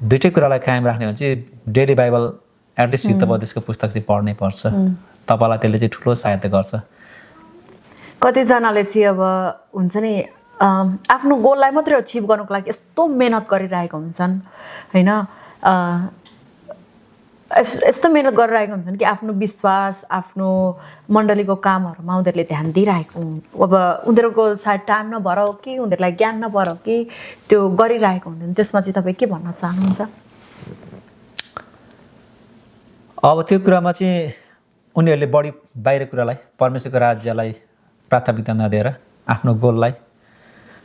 दुइटै कुरालाई कायम राख्ने हो भने चाहिँ डेली बाइबल एटलिस्ट हितोपदेशको पुस्तक चाहिँ पढ्नै पर्छ। तपाईँलाई त्यसले चाहिँ ठुलो सहायता गर्छ। कतिजनाले चाहिँ अब हुन्छ नि आफ्नो गोललाई मात्रै अचिभ गर्नुको लागि यस्तो मेहनत गरिरहेका हुन्छन् होइन, यस्तो मेहनत गरिरहेका हुन्छन् कि आफ्नो विश्वास, आफ्नो मण्डलीको कामहरूमा उनीहरूले ध्यान दिइरहेको, अब उनीहरूको सायद टाइम नभएर हो कि उनीहरूलाई ज्ञान नभएर हो कि त्यो गरिरहेको हुन्छन्। त्यसमा चाहिँ तपाईँ के भन्न चाहनुहुन्छ? अब त्यो कुरामा चाहिँ उनीहरूले बढी बाहिर कुरालाई, परमेश्वरको राज्यलाई प्राथमिकता नदिएर आफ्नो गोललाई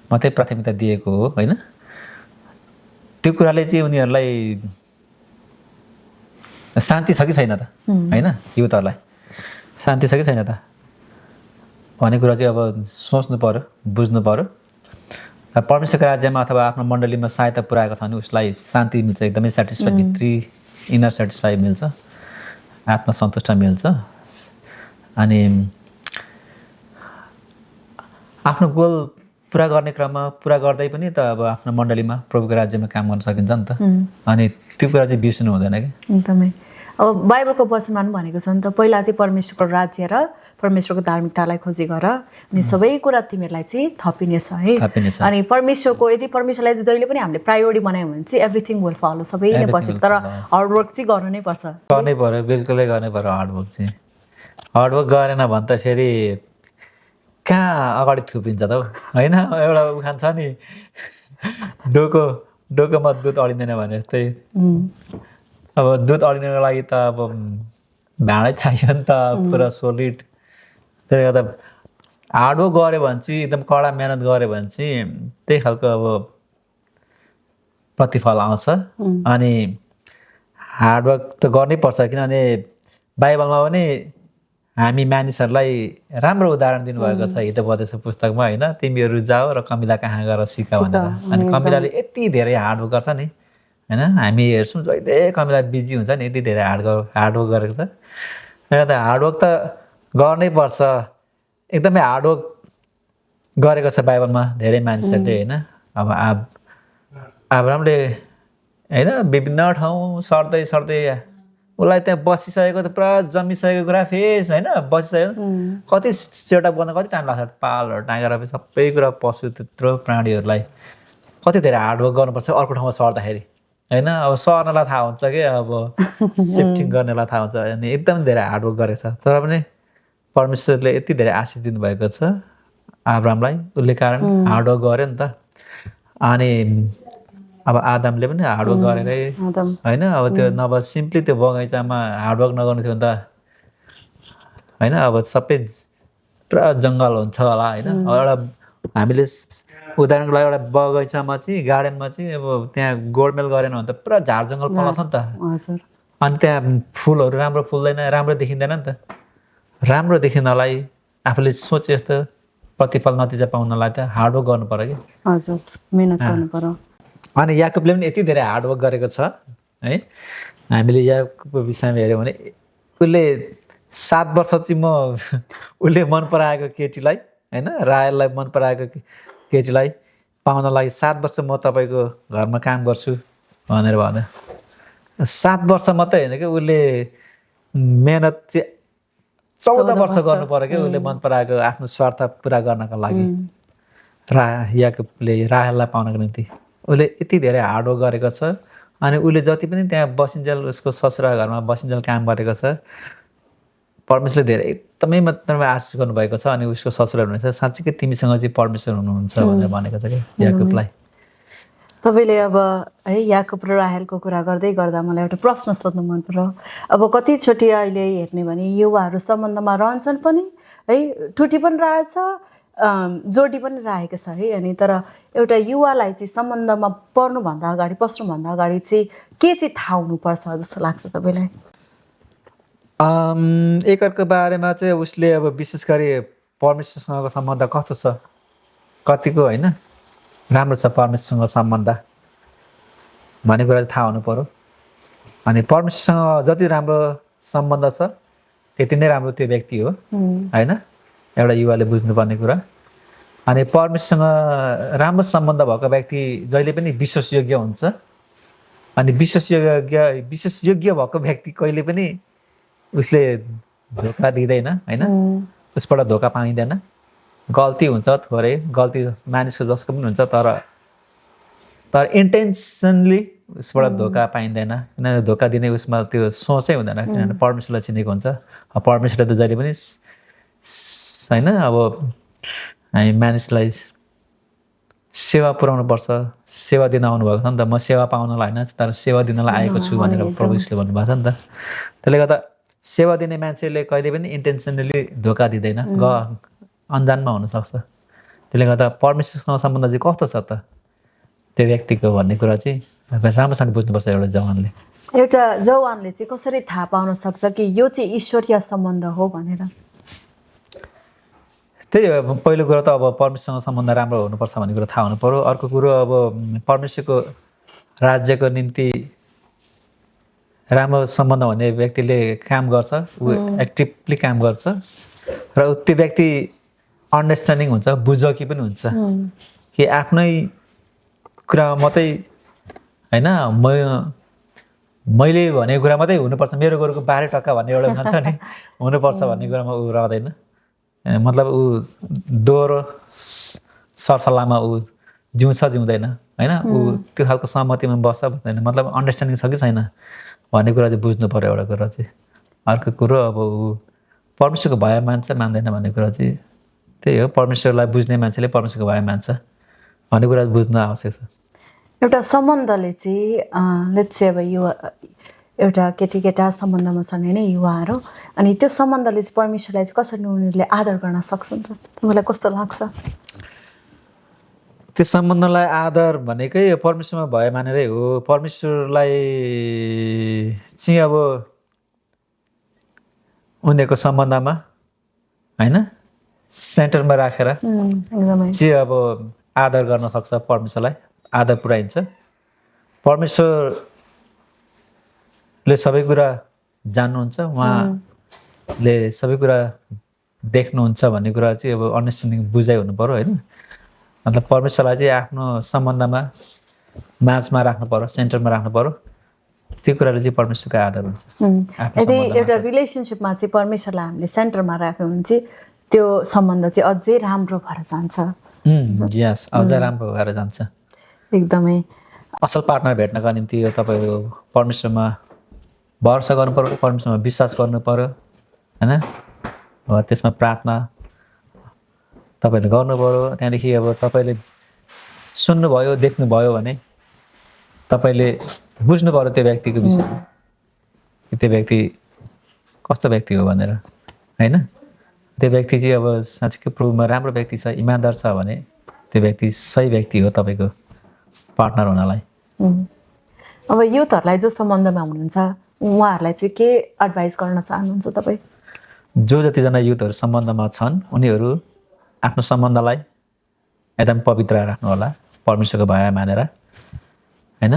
मात्रै प्राथमिकता दिएको हो होइन। त्यो कुराले चाहिँ उनीहरूलाई शान्ति छ कि छैन त होइन, युथहरूलाई शान्ति छ कि छैन त? भन्ने कुरा चाहिँ अब सोच्नु पर्यो, बुझ्नु पर्यो। परमेश्वरको राज्यमा अथवा आफ्नो मण्डलीमा सहायता पुऱ्याएको छ भने उसलाई शान्ति मिल्छ, एकदमै सेटिस्फाई, भित्री इनर सेटिस्फाई मिल्छ, आत्मसन्तुष्ट मिल्छ। अनि आफ्नो गोल पुरा गर्ने क्रममा पुरा गर्दै पनि त अब आफ्नो मण्डलीमा प्रभुको राज्यमा काम गर्न सकिन्छ नि त। अनि त्यो कुरा चाहिँ बिर्सनु हुँदैन कि एकदमै। अब बाइबलको वचनमा पनि भनेको छ नि त, पहिला चाहिँ परमेश्वरको राज्य र परमेश्वरको धार्मिकतालाई खोजी गर अनि सबै कुरा तिमीहरूलाई चाहिँ थपिनेछ है। अनि परमेश्वरको यदि परमेश्वरलाई चाहिँ जहिले पनि हामीले प्रायोरिटी बनायौँ भने चाहिँ एभ्रिथिङ विल फलो, सबै नै पछि। तर हार्डवर्क चाहिँ गर्नु नै पर्छ, गर्नै पर्यो, बिल्कुलै गर्नै पर्यो हार्डवर्क चाहिँ। हार्डवर्क गरेन भने त फेरि कहाँ अगाडि थुपिन्छ त होइन। एउटा उखान छ नि, डोकोमा दुध अडिँदैन भने जस्तै। अब दुध अडिनको लागि त अब भाँडै चाहियो नि त, पुरा सोलिड। त्यसले गर्दा हार्डवर्क गऱ्यो भने चाहिँ, एकदम कडा मेहनत गऱ्यो भने चाहिँ त्यही खालको अब प्रतिफल आउँछ। अनि हार्डवर्क त गर्नै पर्छ, किनभने बाइबलमा पनि हामी मानिसहरूलाई राम्रो उदाहरण दिनुभएको छ हितोपदेश पुस्तकमा होइन। तिमीहरू जाऊ र कमिला कहाँ गएर सिक भनेर। अनि कमिलाले यति धेरै हार्डवर्क गर्छ नि होइन। हामी हेर्छौँ जहिले कमिला बिजी हुन्छ नि, यति धेरै हार्डवर्क गरेको छ। हार्डवर्क त गर्नै पर्छ, एकदमै हार्डवर्क गरेको छ बाइबलमा धेरै मानिसहरूले होइन। अब अब्राहमले होइन विभिन्न ठाउँ सर्दै उसलाई त्यहाँ बसिसकेको त पुरा जमिसकेको कुरा फेस होइन, बसिसकेको कति सेटअप गर्न कति टाइम लाग्छ। पालहरू टाँगेर सबै कुरा पशु त्यत्रो प्राणीहरूलाई कति धेरै हार्डवर्क गर्नुपर्छ अर्को ठाउँमा सर्दाखेरि होइन। अब सर्नलाई थाहा हुन्छ कि अब सिफ्टिङ गर्नेलाई थाहा हुन्छ। अनि एकदम धेरै हार्डवर्क गरेको छ, तर पनि परमेश्वरले यति धेरै आशिष दिनुभएको छ अब्राहमलाई, उसले कारण हार्डवर्क गर्यो नि त। अनि अब आदमले पनि हार्डवर्क गरेरै होइन। अब त्यो नभए सिम्पली त्यो बगैँचामा हार्डवर्क नगर्नु थियो भने त होइन, अब सबै पुरा जङ्गल हुन्छ होला होइन। एउटा हामीले उदाहरणको लागि एउटा बगैँचामा चाहिँ, गार्डनमा चाहिँ अब त्यहाँ गोडमेल गरेन भने त पुरा झार जङ्गल पलाउँछ नि त। अनि त्यहाँ फुलहरू राम्रो फुल्दैन, राम्रो देखिँदैन नि त। राम्रो देखिनलाई आफूले सोचे जस्तो प्रतिफल नतिजा पाउनलाई त हार्डवर्क गर्नु पर्यो कि। हजुर, मेहनत गर्नु पर्यो। अनि याकुबले पनि यति धेरै हार्डवर्क गरेको छ है। हामीले याकुबको विषयमा हेऱ्यौँ भने उसले 7 वर्ष चाहिँ उसले मन पराएको केटीलाई होइन, राहेललाई मन पराएको केटीलाई पाउनलाई 7 वर्ष म तपाईँको घरमा काम गर्छु भनेर भन्यो। 7 वर्ष मात्रै होइन कि, उसले मेहनत चाहिँ 14 वर्ष गर्नु पर्यो कि उसले मन पराएको आफ्नो स्वार्थ पुरा गर्नको लागि। याकुबले राहेललाई पाउनको निम्ति उसले यति धेरै हार्डवर्क गरेको छ। अनि उसले जति पनि त्यहाँ बसिन्जेल उसको ससुरा घरमा बसिन्जेल काम गरेको छ, परमेश्वरले धेरै एकदमै मात्रामा आशिष गर्नुभएको छ। अनि उसको ससुरा हुनुहुन्छ, साँच्चीकै तिमीसँग चाहिँ परमेश्वर हुनुहुन्छ भनेर भनेको छ कि याकुबलाई। तपाईँले अब है याकुब र राहेलको कुरा गर्दै गर्दा मलाई एउटा प्रश्न सोध्नु मन पर्यो। अब कतिचोटि अहिले हेर्ने भने युवाहरू सम्बन्धमा रहन्छन् पनि है, टुटी पनि रहेछ, जोडी पनि राखेको छ है। अनि तर एउटा युवालाई चाहिँ सम्बन्धमा पर्नुभन्दा अगाडि, पस्नुभन्दा अगाडि चाहिँ के चाहिँ थाहा हुनुपर्छ जस्तो लाग्छ तपाईँलाई? एकअर्को बारेमा चाहिँ उसले अब विशेष गरी परमेश्वरसँगको सम्बन्ध कस्तो छ, कतिको होइन राम्रो छ परमेश्वरसँग सम्बन्ध भन्ने कुरा थाहा हुनु पर्यो। अनि परमेश्वरसँग जति राम्रो सम्बन्ध छ त्यति नै राम्रो त्यो व्यक्ति हो होइन, एउटा युवाले बुझ्नुपर्ने कुरा। अनि परमेश्वरसँग राम्रो सम्बन्ध भएको व्यक्ति जहिले पनि विश्वासयोग्य हुन्छ। अनि विश्वासयोग्य भएको व्यक्ति कहिले पनि उसले धोका दिँदैन होइन, उसबाट धोका पाइँदैन। गल्ती हुन्छ थोरै, गल्ती मानिसको जसको पनि हुन्छ, तर इन्टेन्सनली उसबाट धोका पाइँदैन। किनभने धोका दिने उसमा त्यो सोचै हुँदैन, किनभने परमेश्वरलाई चिनेको हुन्छ। परमेश्वरले त जहिले पनि होइन अब हामी मानिसलाई सेवा पुर्याउनु पर्छ, सेवा दिन आउनुभएको छ नि त। म सेवा पाउनलाई होइन तर सेवा दिनलाई आएको छु भनेर प्रभु यीशुले भन्नुभएको छ नि त। त्यसले गर्दा सेवा दिने मान्छेले कहिले पनि इन्टेन्सनली धोका दिँदैन, अन्जानमा हुनसक्छ। त्यसले गर्दा परमेश्वरसँग सम्बन्ध चाहिँ कस्तो छ त त्यो व्यक्तिको भन्ने कुरा चाहिँ राम्रोसँग बुझ्नुपर्छ एउटा जवानले। एउटा जवानले चाहिँ कसरी थाहा पाउन सक्छ कि यो चाहिँ ईश्वरीय सम्बन्ध हो भनेर? त्यही हो पहिलो कुरो त अब परमेश्वरसँग सम्बन्ध राम्रो हुनुपर्छ भन्ने कुरो थाहा हुनु पऱ्यो। अर्को कुरो अब परमेश्वरको राज्यको निम्ति राम्रो सम्बन्ध भन्ने व्यक्तिले काम गर्छ, ऊ एक्टिभली काम गर्छ र त्यो व्यक्ति अन्डरस्ट्यान्डिङ हुन्छ, बुझकी पनि हुन्छ कि आफ्नै कुरा मात्रै होइन मैले भनेको कुरा मात्रै हुनुपर्छ, मेरो गोरुको 12 टक्का भन्ने एउटा भन्छ नि हुनुपर्छ भन्ने कुरामा ऊ रहँदैन। मतलब ऊ दोहोरो सरसल्लाहमा ऊ जिउँदैन होइन, ऊ त्यो खालको सहमतिमा बस्छ बस्दैन, मतलब अन्डरस्ट्यान्डिङ छ कि छैन भन्ने कुरा चाहिँ बुझ्नु पऱ्यो एउटा कुरा चाहिँ। अर्को कुरो अब ऊ परमेश्वरको भय मान्छ मान्दैन भन्ने कुरा चाहिँ त्यही हो, परमेश्वरलाई बुझ्ने मान्छेले परमेश्वरको भय मान्छ भन्ने कुरा बुझ्नु आवश्यक छ। एउटा सम्बन्धले चाहिँ लेट्स से अब युवा एउटा केटा सम्बन्धमा छन् होइन युवाहरू, अनि त्यो सम्बन्धले चाहिँ परमेश्वरलाई चाहिँ कसरी उनीहरूले आदर गर्न सक्छन् त, तपाईँलाई कस्तो लाग्छ? त्यो सम्बन्धलाई आदर भनेकै परमेश्वरमा भय मानेरै हो। परमेश्वरलाई चाहिँ अब उनीहरूको सम्बन्धमा होइन सेन्टरमा राखेर चाहिँ अब आदर गर्न सक्छ, परमेश्वरलाई आदर पुऱ्याइन्छ। परमेश्वरले सबै कुरा जान्नुहुन्छ, उहाँले सबै कुरा देख्नुहुन्छ भन्ने कुरा चाहिँ अब अन्डरस्ट्यान्डिङ बुझाइ हुनु पऱ्यो होइन। मतलब परमेश्वरलाई चाहिँ आफ्नो सम्बन्धमा माझमा राख्नु पऱ्यो, सेन्टरमा राख्नु पऱ्यो, त्यो कुराले चाहिँ परमेश्वरको आदर हुन्छ। यदि एउटा रिलेसनसिपमा चाहिँ परमेश्वरलाई हामीले सेन्टरमा राख्यो भने चाहिँ त्यो सम्बन्ध चाहिँ अझै राम्रो भएर जान्छ। यस, अझै राम्रो भएर जान्छ। एकदमै असल पार्टनर भेट्नका निम्ति यो तपाईँहरू परमेश्वरमा भरोसा गर्नु पऱ्यो, परमेश्वरमा विश्वास गर्नु पऱ्यो होइन। त्यसमा प्रार्थना तपाईँहरूले गर्नु पऱ्यो। त्यहाँदेखि अब तपाईँले सुन्नुभयो देख्नुभयो भने तपाईँले बुझ्नु पऱ्यो त्यो व्यक्तिको विषयमा, त्यो व्यक्ति कस्तो व्यक्ति हो भनेर होइन। त्यो व्यक्ति चाहिँ अब साँच्चीकै प्रभुमा राम्रो व्यक्ति छ, इमान्दार छ भने त्यो व्यक्ति सही व्यक्ति हो तपाईँको पार्टनर हुनलाई। अब युथहरूलाई जो सम्बन्धमा हुनुहुन्छ उहाँहरूलाई चाहिँ के एडभाइस गर्न चाहनुहुन्छ तपाईँ? जो जतिजना युथहरू सम्बन्धमा छन् उनीहरू आफ्नो सम्बन्धलाई एकदम पवित्र राख्नु होला, परमेश्वरको भय मानेर होइन।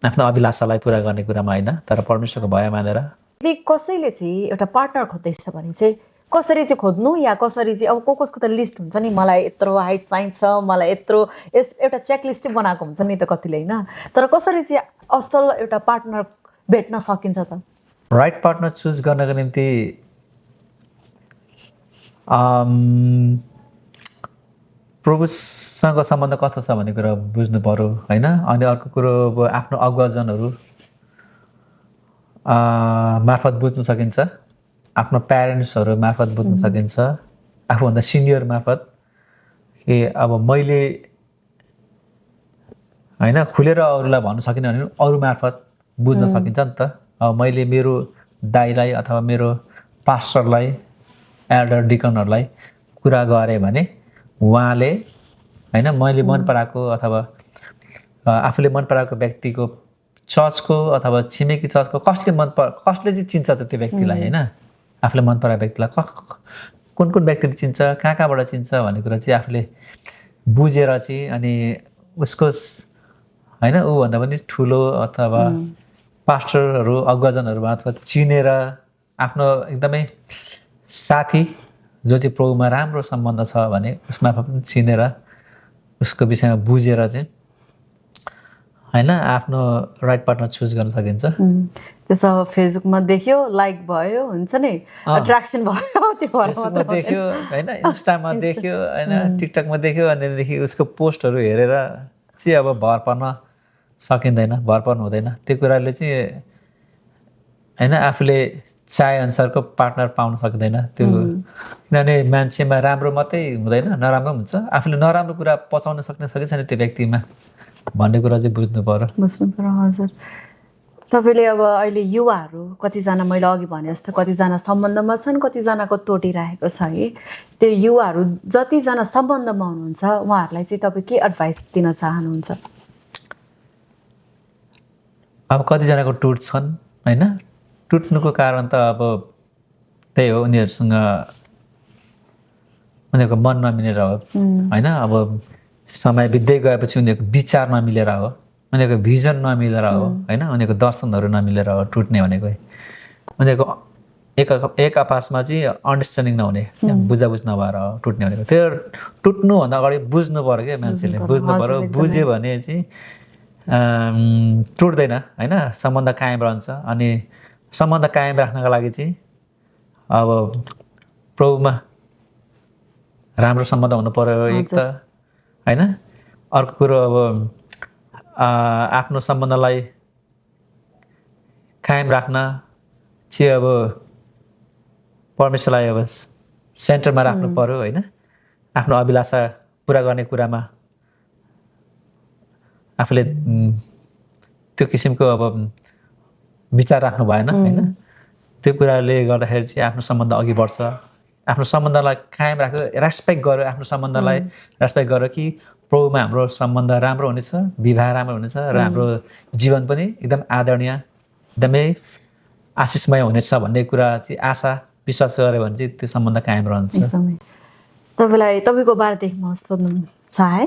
आफ्नो अभिलाषालाई पुरा गर्ने कुरामा होइन, तर परमेश्वरको भय मानेर। यदि कसैले चाहिँ एउटा पार्टनर खोज्दैछ भने चाहिँ कसरी चाहिँ खोज्नु, या कसरी चाहिँ अब कसको त लिस्ट हुन्छ नि, मलाई यत्रो हाइट चाहिन्छ, मलाई यत्रो एउटा चेकलिस्टै बनाएको हुन्छ नि त कतिले होइन, तर कसरी चाहिँ असल एउटा पार्टनर भेट्न सकिन्छ त? राइट पार्टनर चुज गर्नको निम्ति प्रभुसँग सम्बन्ध कस्तो छ भन्ने कुरा बुझ्नु पऱ्यो होइन। अनि अर्को कुरो अब आफ्नो अगुवाजनहरू मार्फत बुझ्नु सकिन्छ, आफ्नो प्यारेन्ट्सहरू मार्फत बुझ्न सकिन्छ, आफूभन्दा सिनियर मार्फत कि अब मैले होइन खुलेर अरूलाई भन्नु सकिनँ भने अरू मार्फत बुझ्न सकिन्छ नि त। अब मैले मेरो दाइलाई अथवा मेरो पास्टरलाई, एल्डर डिकनहरूलाई कुरा गरेँ भने उहाँले होइन मैले मन पराएको अथवा आफूले मन पराएको व्यक्तिको चर्चको अथवा छिमेकी चर्चको कसले चाहिँ चिन्छ त त्यो व्यक्तिलाई होइन। आफूले मन पराएको व्यक्तिलाई कुन व्यक्तिले चिन्छ, कहाँबाट चिन्छ भन्ने कुरा चाहिँ आफूले बुझेर चाहिँ अनि उसको होइन ऊभन्दा पनि ठुलो अथवा पास्टरहरू अगुवाजनहरू मार्फत चिनेर आफ्नो एकदमै साथी जो चाहिँ प्रभुमा राम्रो सम्बन्ध छ भने उसमा पनि चिनेर उसको विषयमा बुझेर चाहिँ होइन आफ्नो राइट पार्टनर चुज गर्न सकिन्छ। त्यसो फेसबुकमा देख्यो, लाइक भयो, हुन्छ नि एट्र्याक्सन भयो, त्यो फेसबुकमा देख्यो होइन, इन्स्टामा देख्यो होइन, टिकटकमा देख्यो, अनि त्यहाँदेखि उसको पोस्टहरू हेरेर चाहिँ अब भर पर्न सकिँदैन, भर पर्नु हुँदैन। त्यो कुराले चाहिँ होइन आफूले चाहे अनुसारको पार्टनर पाउन सक्दैन त्यो, किनभने मान्छेमा राम्रो मात्रै हुँदैन, नराम्रो हुन्छ। आफूले नराम्रो कुरा पचाउन सक्ने सके छैन त्यो व्यक्तिमा भन्ने कुरा चाहिँ बुझ्नु पर्यो। हजुर, तपाईँले अब अहिले युवाहरू कतिजना मैले अघि भने जस्तो कतिजना सम्बन्धमा छन्, कतिजनाको तोडिरहेको छ है, त्यो युवाहरू जतिजना सम्बन्धमा हुनुहुन्छ उहाँहरूलाई चाहिँ तपाईँ के एडभाइस दिन चाहनुहुन्छ? अब कतिजनाको टुट्छन् होइन, टुट्नुको कारण त अब त्यही हो उनीहरूसँग उनीहरूको मन नमिलेर हो होइन अब समय बित्दै गएपछि उनीहरूको विचार नमिलेर हो उनीहरूको भिजन नमिलेर हो होइन उनीहरूको दर्शनहरू नमिलेर हो टुट्ने भनेको उनीहरूको एक आपसमा चाहिँ अन्डरस्ट्यान्डिङ नहुने बुझाबुझ नभएर हो टुट्ने भनेको त्यो टुट्नुभन्दा अगाडि बुझ्नु पऱ्यो क्या मान्छेले बुझ्नु पऱ्यो बुझ्यो भने चाहिँ टुट्दैन होइन सम्बन्ध कायम रहन्छ अनि सम्बन्ध कायम राख्नको लागि चाहिँ अब प्रभुमा राम्रो सम्बन्ध हुनु पर्यो एक त होइन अर्को कुरो अब आफ्नो सम्बन्धलाई कायम राख्न चाहिँ अब परमेश्वरलाई अब सेन्टरमा राख्नु पर्यो होइन आफ्नो अभिलाषा पुरा गर्ने कुरामा आफूले त्यो किसिमको अब विचार राख्नु भएन होइन त्यो कुराले गर्दाखेरि चाहिँ आफ्नो सम्बन्ध अघि बढ्छ आफ्नो सम्बन्धलाई कायम राख्यो रेस्पेक्ट गर्यो आफ्नो सम्बन्धलाई रेस्पेक्ट गर्यो कि प्रभुमा हाम्रो सम्बन्ध राम्रो हुनेछ विवाह राम्रो हुनेछ र हाम्रो जीवन पनि एकदम आदरणीय एकदमै आशिषमय हुनेछ भन्ने कुरा चाहिँ आशा विश्वास गऱ्यो भने चाहिँ त्यो सम्बन्ध कायम रहन्छ तपाईँलाई तपाईँको बारेदेखि म सोध्नु चाहे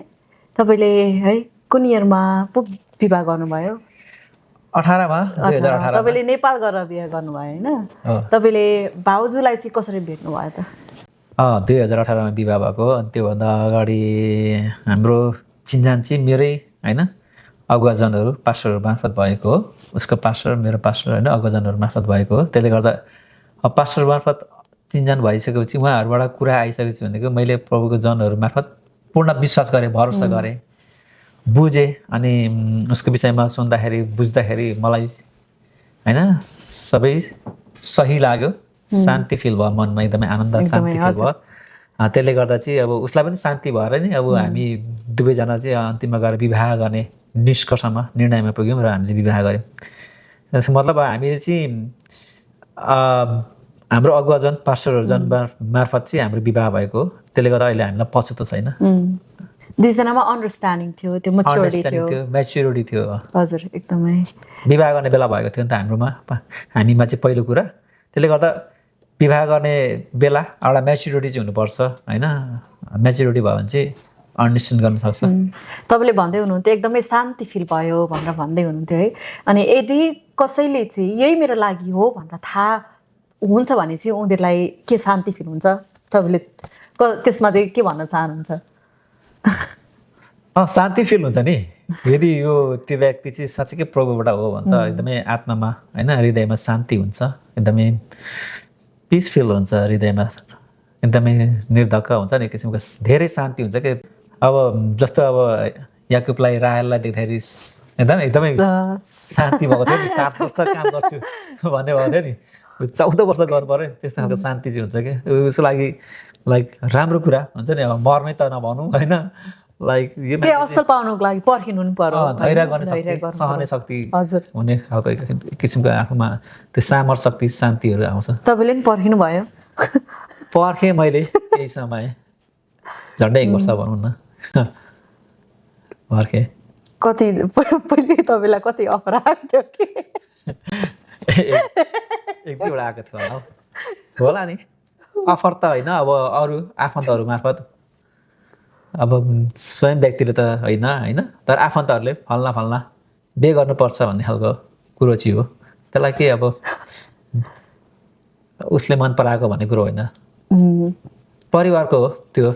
तपाईँले है कुन इयरमा पो विवाह गर्नुभयो 18मा 2018 तपाईँले नेपाल गएर बिहे गर्नुभयो होइन तपाईँले भाउजूलाई चाहिँ कसरी भेट्नु भयो त 2018मा विवाह भएको अनि त्योभन्दा अगाडि हाम्रो चिन्जान चाहिँ मेरै होइन अगुवाजनहरू पास्टरहरू मार्फत भएको हो उसको पास्टर मेरो पास्टर होइन अगुवाजनहरू मार्फत भएको हो त्यसले गर्दा अब पास्टर मार्फत चिन्जान भइसकेपछि उहाँहरूबाट कुरा आइसकेपछि भनेको मैले प्रभुको जनहरू मार्फत पूर्ण विश्वास गरेँ भरोसा गरेँ बुझेँ अनि उसको विषयमा सुन्दाखेरि बुझ्दाखेरि मलाई होइन सबै सही लाग्यो शान्ति फिल भयो मनमा एकदमै आनन्द शान्ति फिल भयो त्यसले गर्दा चाहिँ अब उसलाई पनि शान्ति भएर नि अब हामी दुवैजना चाहिँ अन्तिममा गएर विवाह गर्ने निष्कर्षमा निर्णयमा पुग्यौँ र हामीले विवाह गऱ्यौँ त्यसको मतलब हामीले चाहिँ हाम्रो अगुवाजन पास्टरहरू जन मार्फत चाहिँ हाम्रो विवाह भएको हो त्यसले गर्दा अहिले हामीलाई पछुतो छैन दुईजनामा अन्डरस्ट्यान्डिङ थियो त्यो म्याच्युरिटी थियो हजुर एकदमै विवाह गर्ने बेला भएको थियो नि त हाम्रोमा हामीमा चाहिँ पहिलो कुरा त्यसले गर्दा विवाह गर्ने बेला एउटा म्याच्युरिटी चाहिँ हुनुपर्छ होइन म्याच्युरिटी भयो भने चाहिँ अन्डरस्ट्यान्ड गर्न सक्छ तपाईँले भन्दै हुनुहुन्थ्यो एकदमै शान्ति फिल भयो भनेर भन्दै हुनुहुन्थ्यो है अनि यदि कसैले चाहिँ यही मेरो लागि हो भनेर थाहा हुन्छ भने चाहिँ उनीहरूलाई के शान्ति फिल हुन्छ तपाईँले त्यसमा चाहिँ के भन्न चाहनुहुन्छ शान्ति फिल हुन्छ नि यदि यो त्यो व्यक्ति चाहिँ साँच्चैकै प्रभुबाट हो भने त एकदमै आत्मामा होइन हृदयमा शान्ति हुन्छ एकदमै पिस फिल हुन्छ हृदयमा एकदमै निर्धक्क हुन्छ नि किसिमको धेरै शान्ति हुन्छ कि अब जस्तो अब याकुबलाई राहेललाई देख्दाखेरि एकदमै शान्ति भएको थियो नि 7 वर्ष काम गर्छु भन्ने भएको थियो नि 14 वर्ष गर्नु पऱ्यो त्यस्तो खालको शान्ति चाहिँ हुन्छ कि उसको लागि लाइक राम्रो कुरा हुन्छ नि अब मर्नै त नभनौँ होइन लाइक यो असल पाउनुको लागि पर्खिनु पर्यो धैर्य गर्ने शक्ति सहने शक्ति हुने खालको किसिमको आफूमा त्यो सामर शक्ति शान्तिहरू आउँछ तपाईँले पनि पर्खिनु भयो पर्खेँ मैले केही समय झन्डै 1 वर्ष भनौँ न पर्खेँ कति पहिले तपाईँलाई कति अफर आएको थियो कि 1-2 आएको थियो होला नि अफर त होइन अब अरू आफन्तहरू मार्फत अब स्वयं व्यक्तिले त होइन तर आफन्तहरूले फल्ना बिहे गर्नुपर्छ भन्ने खालको कुरो चाहिँ हो त्यसलाई के अब उसले मन पराएको भन्ने कुरो होइन परिवारको हो त्यो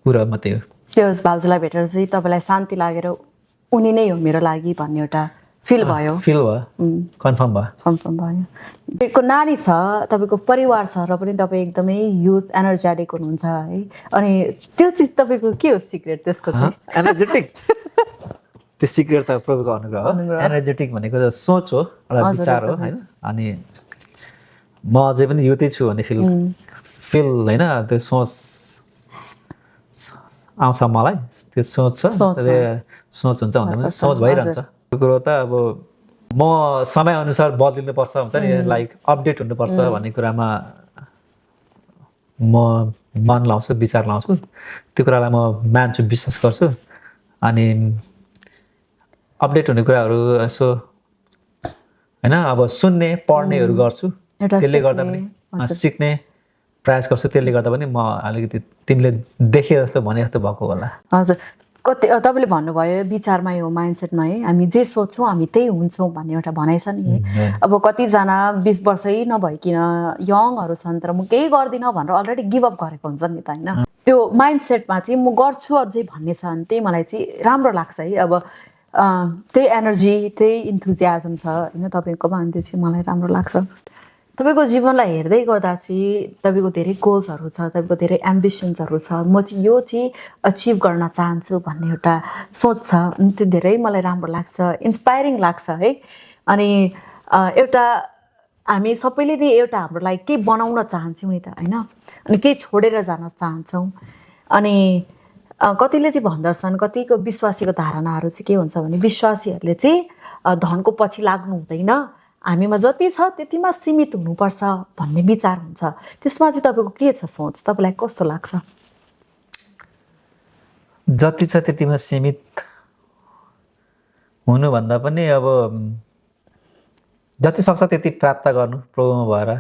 कुरो मात्रै हो त्यो भाउजूलाई भेटेर चाहिँ तपाईँलाई शान्ति लागेर उनी नै हो मेरो लागि भन्ने एउटा फिल भयो कन्फर्म भयो तपाईँको नानी छ तपाईँको परिवार छ र पनि तपाईँ एकदमै युथ एनर्जेटिक हुनुहुन्छ है अनि त्यो चिज तपाईँको के हो सिक्रेट त्यसको चाहिँ एनर्जेटिक त्यो सिक्रेट त प्रभुको अनुग्रह हो एनर्जेटिक भनेको त सोच हो एउटा विचार हो होइन अनि म अझै पनि युथै छु भन्ने फिल होइन त्यो सोच आउँछ मलाई त्यो सोच छ सोच हुन्छ भन्दा पनि सोच भइरहन्छ त्यो कुरो त अब म समयअनुसार बदलिनुपर्छ हुन्छ नि लाइक अपडेट हुनुपर्छ भन्ने कुरामा म मन लाउँछु विचार लाउँछु त्यो कुरालाई म मान्छु विश्वास गर्छु अनि अपडेट हुने कुराहरू यसो होइन अब सुन्ने पढ्नेहरू गर्छु त्यसले गर्दा पनि सिक्ने प्रयास गर्छु, त्यसले गर्दा पनि म अलिकति तिमीले देखे जस्तो भने जस्तो भएको होला। हजुर, कति तपाईँले भन्नुभयो विचारमा यो माइन्डसेटमा है, हामी जे सोच्छौँ हामी त्यही हुन्छौँ भन्ने एउटा भनाइ छ नि है। अब कतिजना 20 वर्षै नभइकन यङहरू छन् तर म केही गर्दिनँ भनेर अलरेडी गिभअप गरेको हुन्छ नि त होइन। त्यो माइन्डसेटमा चाहिँ म गर्छु अझै भन्ने छ भने त्यही मलाई चाहिँ राम्रो लाग्छ है। अब त्यही एनर्जी त्यही इन्थुजियाजम छ होइन तपाईँकोमा, अनि त्यो चाहिँ मलाई राम्रो लाग्छ। तपाईँको जीवनलाई हेर्दै गर्दा चाहिँ तपाईँको धेरै गोल्सहरू छ, तपाईँको धेरै एम्बिसन्सहरू छ, म चाहिँ यो चाहिँ अचिभ गर्न चाहन्छु भन्ने एउटा सोच छ। अनि त्यो धेरै मलाई राम्रो लाग्छ, इन्सपायरिङ लाग्छ है। अनि एउटा हामी सबैले नै एउटा हाम्रो लागि केही बनाउन चाहन्छौँ नि त होइन, अनि केही छोडेर जान चाहन्छौँ। अनि कतिले चाहिँ भन्दछन्, कतिको विश्वासीको धारणाहरू चाहिँ के हुन्छ भने विश्वासीहरूले चाहिँ धनको पछि लाग्नु हुँदैन, हामीमा जति छ त्यतिमा सीमित हुनुपर्छ भन्ने विचार हुन्छ। त्यसमा चाहिँ तपाईँको के छ सोच, तपाईँलाई कस्तो लाग्छ? जति छ त्यतिमा सीमित हुनुभन्दा पनि अब जति सक्छ त्यति प्राप्त गर्नु प्रभुमा भएर,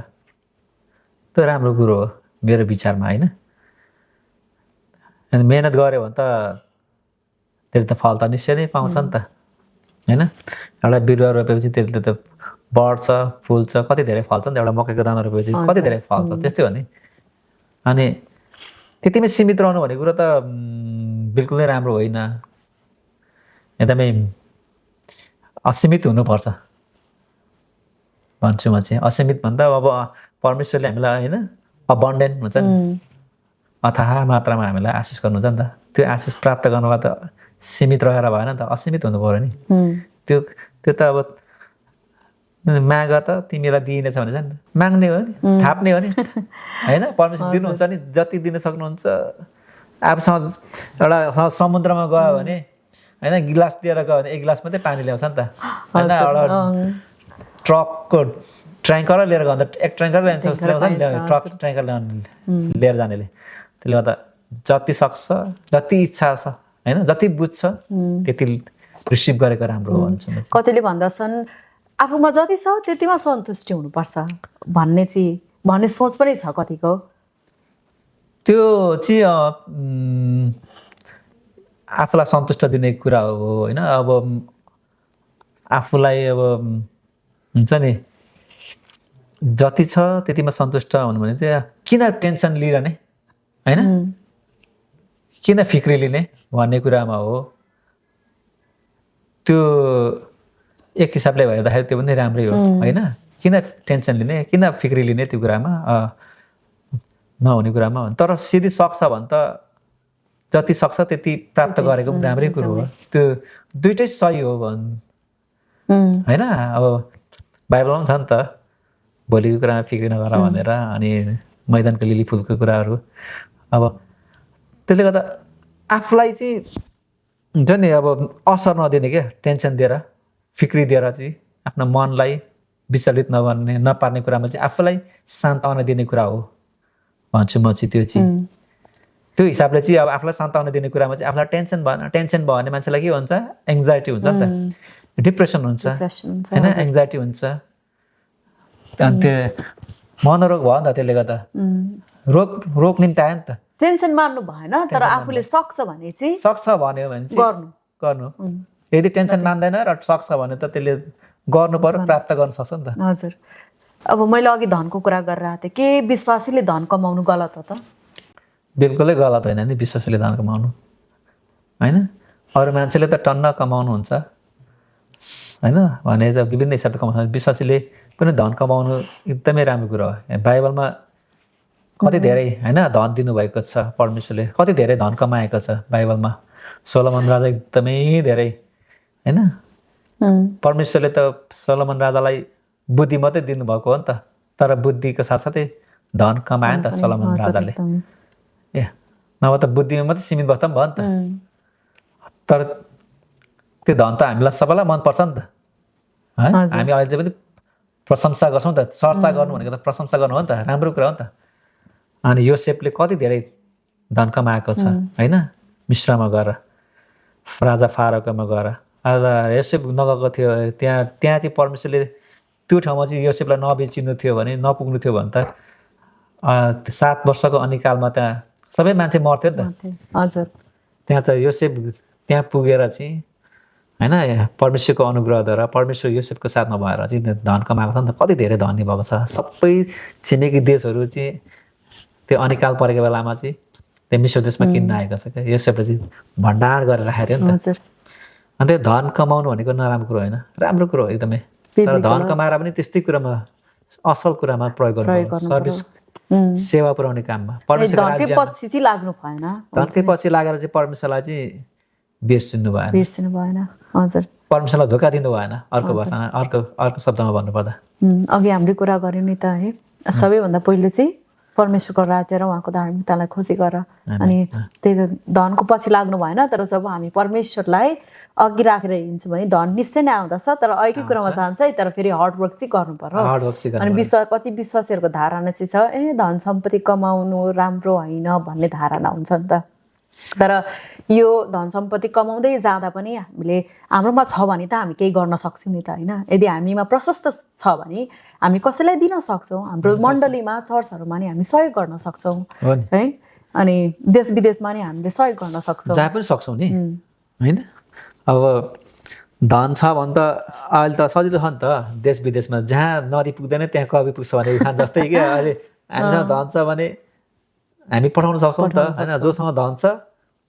त्यो राम्रो कुरो हो मेरो विचारमा होइन। अनि मेहनत गऱ्यो भने त त्यसले त फल त निश्चय नै पाउँछ नि त होइन। एउटा बिरुवा रोपेपछि त्यसले त बढ्छ, फुल्छ, कति धेरै फल्छ नि त। एउटा मकैको दाना रोपेपछि कति धेरै फल्छ, त्यस्तै हो नि। अनि त्यतिमै सीमित रहनु भन्ने कुरो त बिल्कुलै राम्रो होइन, एकदमै असीमित हुनुपर्छ भन्छु म चाहिँ। असीमित भन्दा अब परमेश्वरले हामीलाई होइन अबन्डेन्ट हुन्छ नि, अथाह मात्रामा हामीलाई आशिष गर्नुहुन्छ नि त। त्यो आशिष प्राप्त गर्नलाई त सीमित रहेर भएन नि त, असीमित हुनु पऱ्यो नि। त्यो त अब माग त तिमीलाई दिइनेछ भने चाहिँ माग्ने हो नि, थाप्ने हो नि होइन। परमेश्वर दिनुहुन्छ नि, जति दिन सक्नुहुन्छ। आफूसँग एउटा समुद्रमा गयो भने होइन, गिलास लिएर गयो भने 1 गिलास मात्रै पानी ल्याउँछ नि त होइन। एउटा ट्रकको ट्याङ्कर लिएर गयो भने त 1 ट्याङ्कर ल्याउँछ नि, ट्रक ट्याङ्कर लिएर जानेले। त्यसले गर्दा जति सक्छ, जति इच्छा छ होइन, जति बुझ्छ त्यति रिसिभ गरेको राम्रो हो भन्छु। कतिले भन्दछन् आफूमा जति छ त्यतिमा सन्तुष्टि हुनुपर्छ भन्ने सोच पनि छ कतिको। त्यो चाहिँ आफूलाई सन्तुष्ट दिने कुरा हो होइन। अब आफूलाई अब हुन्छ नि जति छ त्यतिमा सन्तुष्ट हुनु भने चाहिँ किन टेन्सन लिइरहने होइन, किन फिक्री लिने भन्ने कुरामा हो। त्यो एक हिसाबले हेर्दाखेरि त्यो पनि राम्रै हो होइन। किन टेन्सन लिने, किन फिक्री लिने त्यो कुरामा, नहुने कुरामा। तर सिधै सक्छ भने त जति सक्छ त्यति प्राप्त गरेको पनि राम्रै कुरो हो। त्यो दुइटै सही हो होइन। अब बाइबलमा पनि छ नि त, भोलिको कुरामा फिक्री नगर भनेर, अनि मैदानको लिली फुलको कुराहरू। अब त्यसले गर्दा आफूलाई चाहिँ हुन्छ नि अब असर नदिने क्या, टेन्सन दिएर फिक्री दिएर चाहिँ आफ्नो मनलाई विचलित नपार्ने कुरामा चाहिँ आफूलाई सान्त्वना दिने कुरा हो भन्छु म चाहिँ। त्यो चाहिँ त्यो हिसाबले चाहिँ अब आफूलाई सान्त्वना दिने कुरामा चाहिँ आफूलाई टेन्सन भयो भने मान्छेलाई के हुन्छ, एङ्जाइटी हुन्छ नि त, डिप्रेसन हुन्छ होइन, एङ्जाइटी हुन्छ। अनि त्यो मनोरोग भयो नि त। त्यसले गर्दा रोग निम्ति आयो नि त। टेन्सन मान्नु भएन, तर आफूले सक्छ भने चाहिँ सक्छ भन्यो भने चाहिँ गर्नु। यदि टेन्सन मान्दैन र सक्छ भने त त्यसले गर्नु पर्यो, प्राप्त गर्न सक्छ नि त। हजुर, अब मैले अघि धनको कुरा गरिरहेको थिएँ, के विश्वासीले धन कमाउनु गलत हो त? बिल्कुलै गलत होइन नि विश्वासीले धन कमाउनु होइन। अरू मान्छेले त टन्न कमाउनुहुन्छ होइन भने त विभिन्न हिसाबले कमाउँछ। विश्वासीले पनि धन कमाउनु एकदमै राम्रो कुरो हो। बाइबलमा कति धेरै होइन धन दिनुभएको छ परमेश्वरले, कति धेरै धन कमाएको छ बाइबलमा। सोलोमन राजा एकदमै धेरै होइन। परमेश्वरले त सोलोमन राजालाई बुद्धि मात्रै दिनुभएको हो नि त, तर बुद्धिको साथसाथै धन कमायो नि त सोलोमन राजाले। नभए त बुद्धिमा मात्रै सीमित भए त भयो नि त। तर त्यो धन त हामीलाई सबैलाई मनपर्छ नि त है। हामी अहिले पनि प्रशंसा गर्छौँ त, चर्चा गर्नु भनेको त प्रशंसा गर्नु हो नि त, राम्रो कुरा हो नि त। अनि योसेफले कति धेरै धन कमाएको छ होइन, मिश्रमा गएर, राजा फारोकोमा गएर। आज योसेफ नगएको थियो त्यहाँ चाहिँ परमेश्वरले त्यो ठाउँमा चाहिँ योसेफलाई नबेचिनु थियो भने, नपुग्नु थियो भने त 7 वर्षको अनिकालमा त्यहाँ सबै मान्छे मर्थ्यो नि त। हजुर। त्यहाँ त योसेफ त्यहाँ पुगेर चाहिँ होइन परमेश्वरको अनुग्रहद्वारा परमेश्वर योसेफको साथमा भएर चाहिँ धन कमाएको छ नि त। कति धेरै धनी भएको छ। सबै छिमेकी देशहरू चाहिँ त्यो अनिकाल परेको बेलामा चाहिँ त्यो मिश्र देशमा किन्न आएको छ क्या। योसेफले चाहिँ भण्डार गरेर राखेको थियो नि त। अनि त्यो धन कमाउनु भनेको नराम्रो कुरो होइन, राम्रो कुरो हो एकदमै। तर धन कमाएर पनि त्यस्तै कुरामा असल कुरामा प्रयोग गर्नु, सर्भिस सेवा पुर्याउने काममा। धनकै पछि चाहिँ लाग्नु भएन। धनकै पछि लागेर चाहिँ परमेश्वरलाई चाहिँ बिर्सिनु भएन। हजुर। परमेश्वरलाई धोका दिनु भएन। अर्को भाषामा अर्को शब्दमा भन्नुपर्दा अघि हामीले कुरा गऱ्यौँ नि त है, सबैभन्दा पहिले चाहिँ परमेश्वरको राज्य र उहाँको धार्मिकतालाई खोजी गर। अनि त्यही धनको पछि लाग्नु भएन। तर जब हामी परमेश्वरलाई अघि राखेर हिँड्छौँ भने धन निश्चय नै आउँदछ, तर अघिकै कुरामा जान्छ है। तर फेरि हार्डवर्क चाहिँ गर्नु पर्यो। अनि कति विश्वासीहरूको धारणा चाहिँ छ धन सम्पत्ति कमाउनु राम्रो होइन भन्ने धारणा हुन्छ नि त। तर यो धन सम्पत्ति कमाउँदै जाँदा पनि हामीले हाम्रोमा छ भने त हामी केही गर्न सक्छौँ नि त होइन। यदि हामीमा प्रशस्त छ भने हामी कसैलाई दिन सक्छौँ। हाम्रो मण्डलीमा चर्चहरूमा नि हामी सहयोग गर्न सक्छौँ है। अनि देश विदेशमा नि हामीले सहयोग गर्न सक्छौँ, जहाँ पनि सक्छौँ नि होइन। अब धन छ भने त अहिले त सजिलो छ नि त। देश विदेशमा जहाँ नदी पुग्दैन त्यहाँ कवि पुग्छ भने उखान जस्तै क्या। अहिले हामीसँग धन छ भने हामी पठाउन सक्छौँ नि त होइन। जोसँग धन छ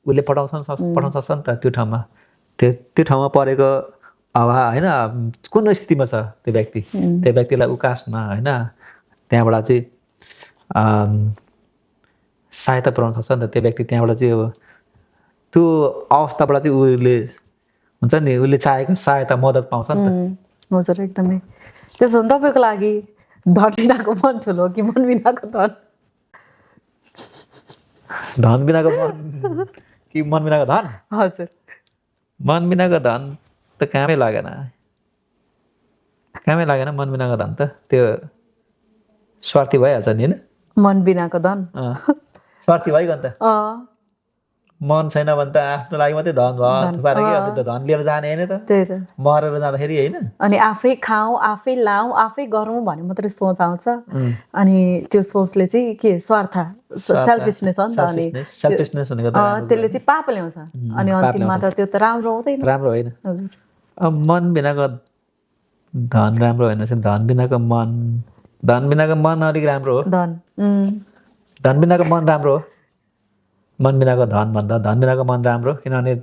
उसले पठाउन सक्छ नि त त्यो ठाउँमा। त्यो ठाउँमा परेको अभाव होइन कुन स्थितिमा छ त्यो व्यक्ति, त्यो व्यक्तिलाई उकास्न होइन त्यहाँबाट चाहिँ सहायता पुर्याउन सक्छ नि त त्यो व्यक्ति। त्यहाँबाट चाहिँ अब त्यो अवस्थाबाट चाहिँ उसले हुन्छ नि उसले चाहेको सहायता मद्दत पाउँछ नि त। हजुर एकदमै। त्यसो भने तपाईँको लागि धन बिनाको मन ठुलो कि मन बिनाको धन? धन बिनाको मन कि मन बिनाको धन? हजुर। मन बिनाको धन त कामै लागेन। मन बिनाको धन त त्यो स्वार्थी भइहाल्छ नि होइन। मन बिनाको धन स्वार्थी भइगयो नि त। मन छैन भने त आफ्नो लागि मात्रै धन भयो थुपारे के अन्त धन लिएर जाने होइन त। त्यही त मरेर जाँदाखेरि होइन। अनि आफै खाऊँ आफै लाऊँ आफै गरौँ भन्ने मात्रै सोच आउँछ। अनि त्यो सोचले चाहिँ के स्वार्थ सेल्फिसनेस हो नि त। अनि सेल्फिसनेस भनेको त्यसले चाहिँ पाप ल्याउँछ। अनि अन्तिममा त त्यो त राम्रो हुँदैन, राम्रो होइन। अब मन बिनाको धन राम्रो होइन भने धन बिनाको मन अलिक राम्रो हो। धन बिनाको मन राम्रो हो। मन बिनाको धन भन्दा धन बिनाको मन राम्रो। किनभने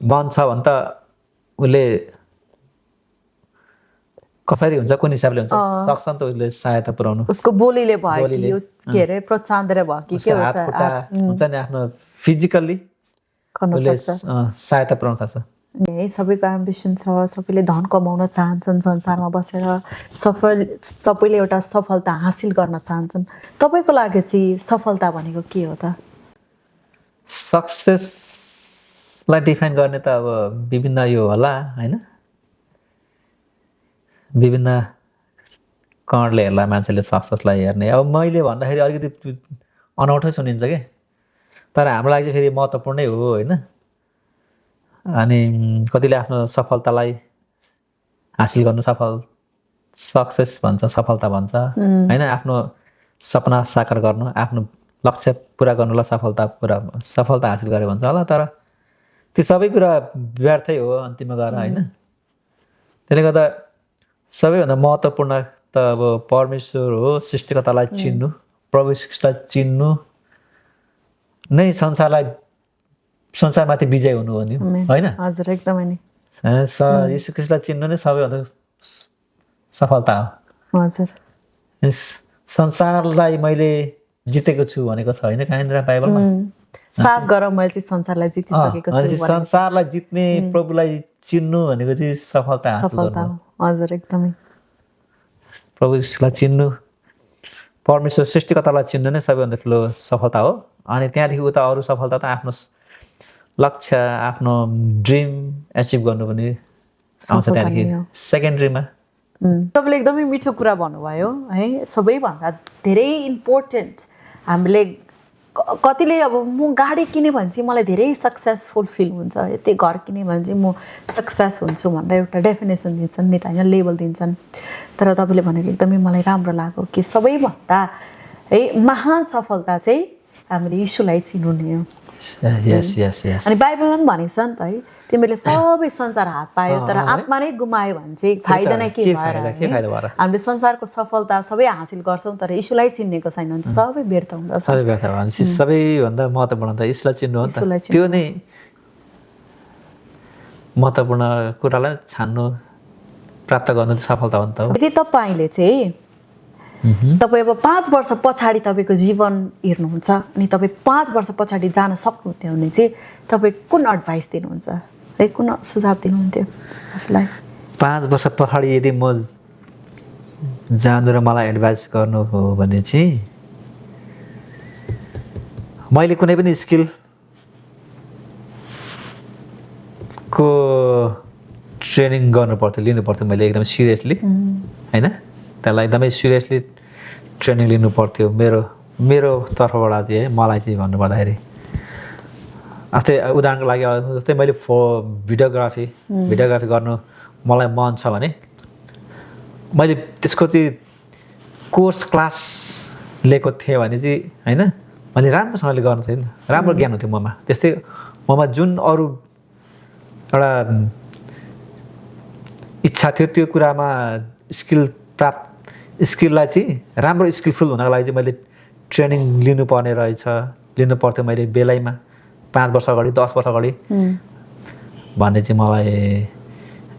मन छ भने त उसले कसरी हुन्छ कुन हिसाबले हुन्छ सक्छ नि त उसले सहायता पुर्याउनु। उसको बोलीले भयो कि यो के अरे प्रोत्साहन दिएर भयो कि के हुन्छ नि आफ्नो फिजिकल्ली उसले सहायता पुर्याउन सक्छ। है सबैको एम्बिसन छ, सबैले धन कमाउन चाहन्छन्, संसारमा बसेर सबैले एउटा सफलता हासिल गर्न चाहन्छन्। तपाईँको लागि चाहिँ सफलता भनेको के हो त? सक्सेसलाई डिफाइन गर्ने त अब विभिन्न यो होला होइन। विभिन्न कणले हेर्ला मान्छेले सक्सेसलाई हेर्ने। अब मैले भन्दाखेरि अलिकति अनौठै सुनिन्छ कि, तर हाम्रो लागि चाहिँ फेरि महत्त्वपूर्णै हो होइन। अनि कतिले आफ्नो सफलतालाई हासिल गर्नु सक्सेस भन्छ, सफलता भन्छ होइन। आफ्नो सपना साकार गर्नु, आफ्नो लक्ष्य पुरा गर्नुलाई सफलता हासिल गरे भन्छ होला। तर त्यो सबै कुरा व्यर्थै हो अन्तिममा गएर होइन। त्यसले गर्दा सबैभन्दा महत्त्वपूर्ण त अब परमेश्वर हो, सृष्टिकर्तालाई चिन्नु, प्रभु यीशुलाई चिन्नु नै संसारमाथि विजय हुनु हो नि होइन। हजुर एकदमै नि यीशु ख्रीष्टलाई चिन्नु नै सबैभन्दा सफलता हो। हजुर। संसारलाई मैले जितेको छु भनेको छ होइन कहाँनिर बाइबलमा। साहस गर मैले चाहिँ संसारलाई जितिसकेको छु। संसारलाई जित्ने प्रभुलाई चिन्नु भनेको चाहिँ सफलता हो। हजुर एकदमै। प्रभु यीशुलाई चिन्नु, परमेश्वर सृष्टिकर्तालाई चिन्नु नै सबैभन्दा ठुलो सफलता हो। अनि त्यहाँदेखि उता अरू सफलता त आफ्नो लक्ष्य आफ्नो ड्रिम एचिभ गर्नु पनि आउँछ त्यहाँदेखि सेकेन्ड्रीमा। तपाईँले एकदमै मिठो कुरा भन्नुभयो है। सबैभन्दा धेरै इम्पोर्टेन्ट हामीले कतिले अब म गाडी किनेँ भने चाहिँ मलाई धेरै सक्सेसफुल फिल हुन्छ, यति घर किनेँ भने चाहिँ म सक्सेस हुन्छु भनेर एउटा डेफिनेसन दिन्छन् नि त होइन, लेबल दिन्छन्। तर तपाईँले भनेको एकदमै मलाई राम्रो लाग्यो कि सबैभन्दा है महान सफलता चाहिँ हामीले यीशुलाई चिन्नु नै हो। यस यस यस अनि बाइबलमा पनि भनेको छ नि त है तिमीले सबै संसार हात पायो तर आत्मा नै गुमायो भने चाहिँ फाइदा नै के भएर हामीले संसारको सफलता सबै हासिल गर्छौँ तर यीशुलाई चिन्नेको छैन भने त सबै व्यर्थ हुँदछ। सबै व्यर्थ भनेपछि सबैभन्दा महत्त्वपूर्ण त यीशुलाई चिन्नु हो नि त। त्यो नै महत्त्वपूर्ण कुरालाई छान्नु प्राप्त गर्नु सफलता हो नि त। यदि तपाईँले चाहिँ तपाईँ अब 5 वर्ष पछाडि तपाईँको जीवन हेर्नुहुन्छ अनि तपाईँ 5 वर्ष पछाडि जान सक्नुहुन्थ्यो भने चाहिँ तपाईँ कुन एडभाइस दिनुहुन्छ है कुन सुझाव दिनुहुन्थ्यो आफूलाई? 5 वर्ष पछाडि यदि म जानु र मलाई एडभाइस गर्नु हो भने चाहिँ मैले कुनै पनि स्किल को ट्रेनिङ गर्नु पर्थ्यो लिनु पर्थ्यो मैले एकदम सिरियसली हैन त्यसलाई एकदमै सिरियसली ट्रेनिङ लिनु पर्थ्यो मेरो तर्फबाट चाहिँ है मलाई चाहिँ भन्नुपर्दाखेरि जस्तै उदाहरणको लागि जस्तै मैले भिडियोग्राफी गर्नु मलाई मन छ भने मैले त्यसको चाहिँ कोर्स क्लास लिएको थिएँ भने चाहिँ हैन मैले राम्रोसँगले गर्नु थिएँ नि राम्रो ज्ञान हुन्थ्यो ममा। त्यस्तै ममा जुन अरू एउटा इच्छा थियो त्यो कुरामा स्किललाई चाहिँ राम्रो स्किलफुल हुनको लागि चाहिँ मैले ट्रेनिङ लिनुपर्ने रहेछ लिनु पर्थ्यो मैले बेलैमा 5 वर्ष अगाडि 10 वर्ष अगाडि भन्ने चाहिँ मलाई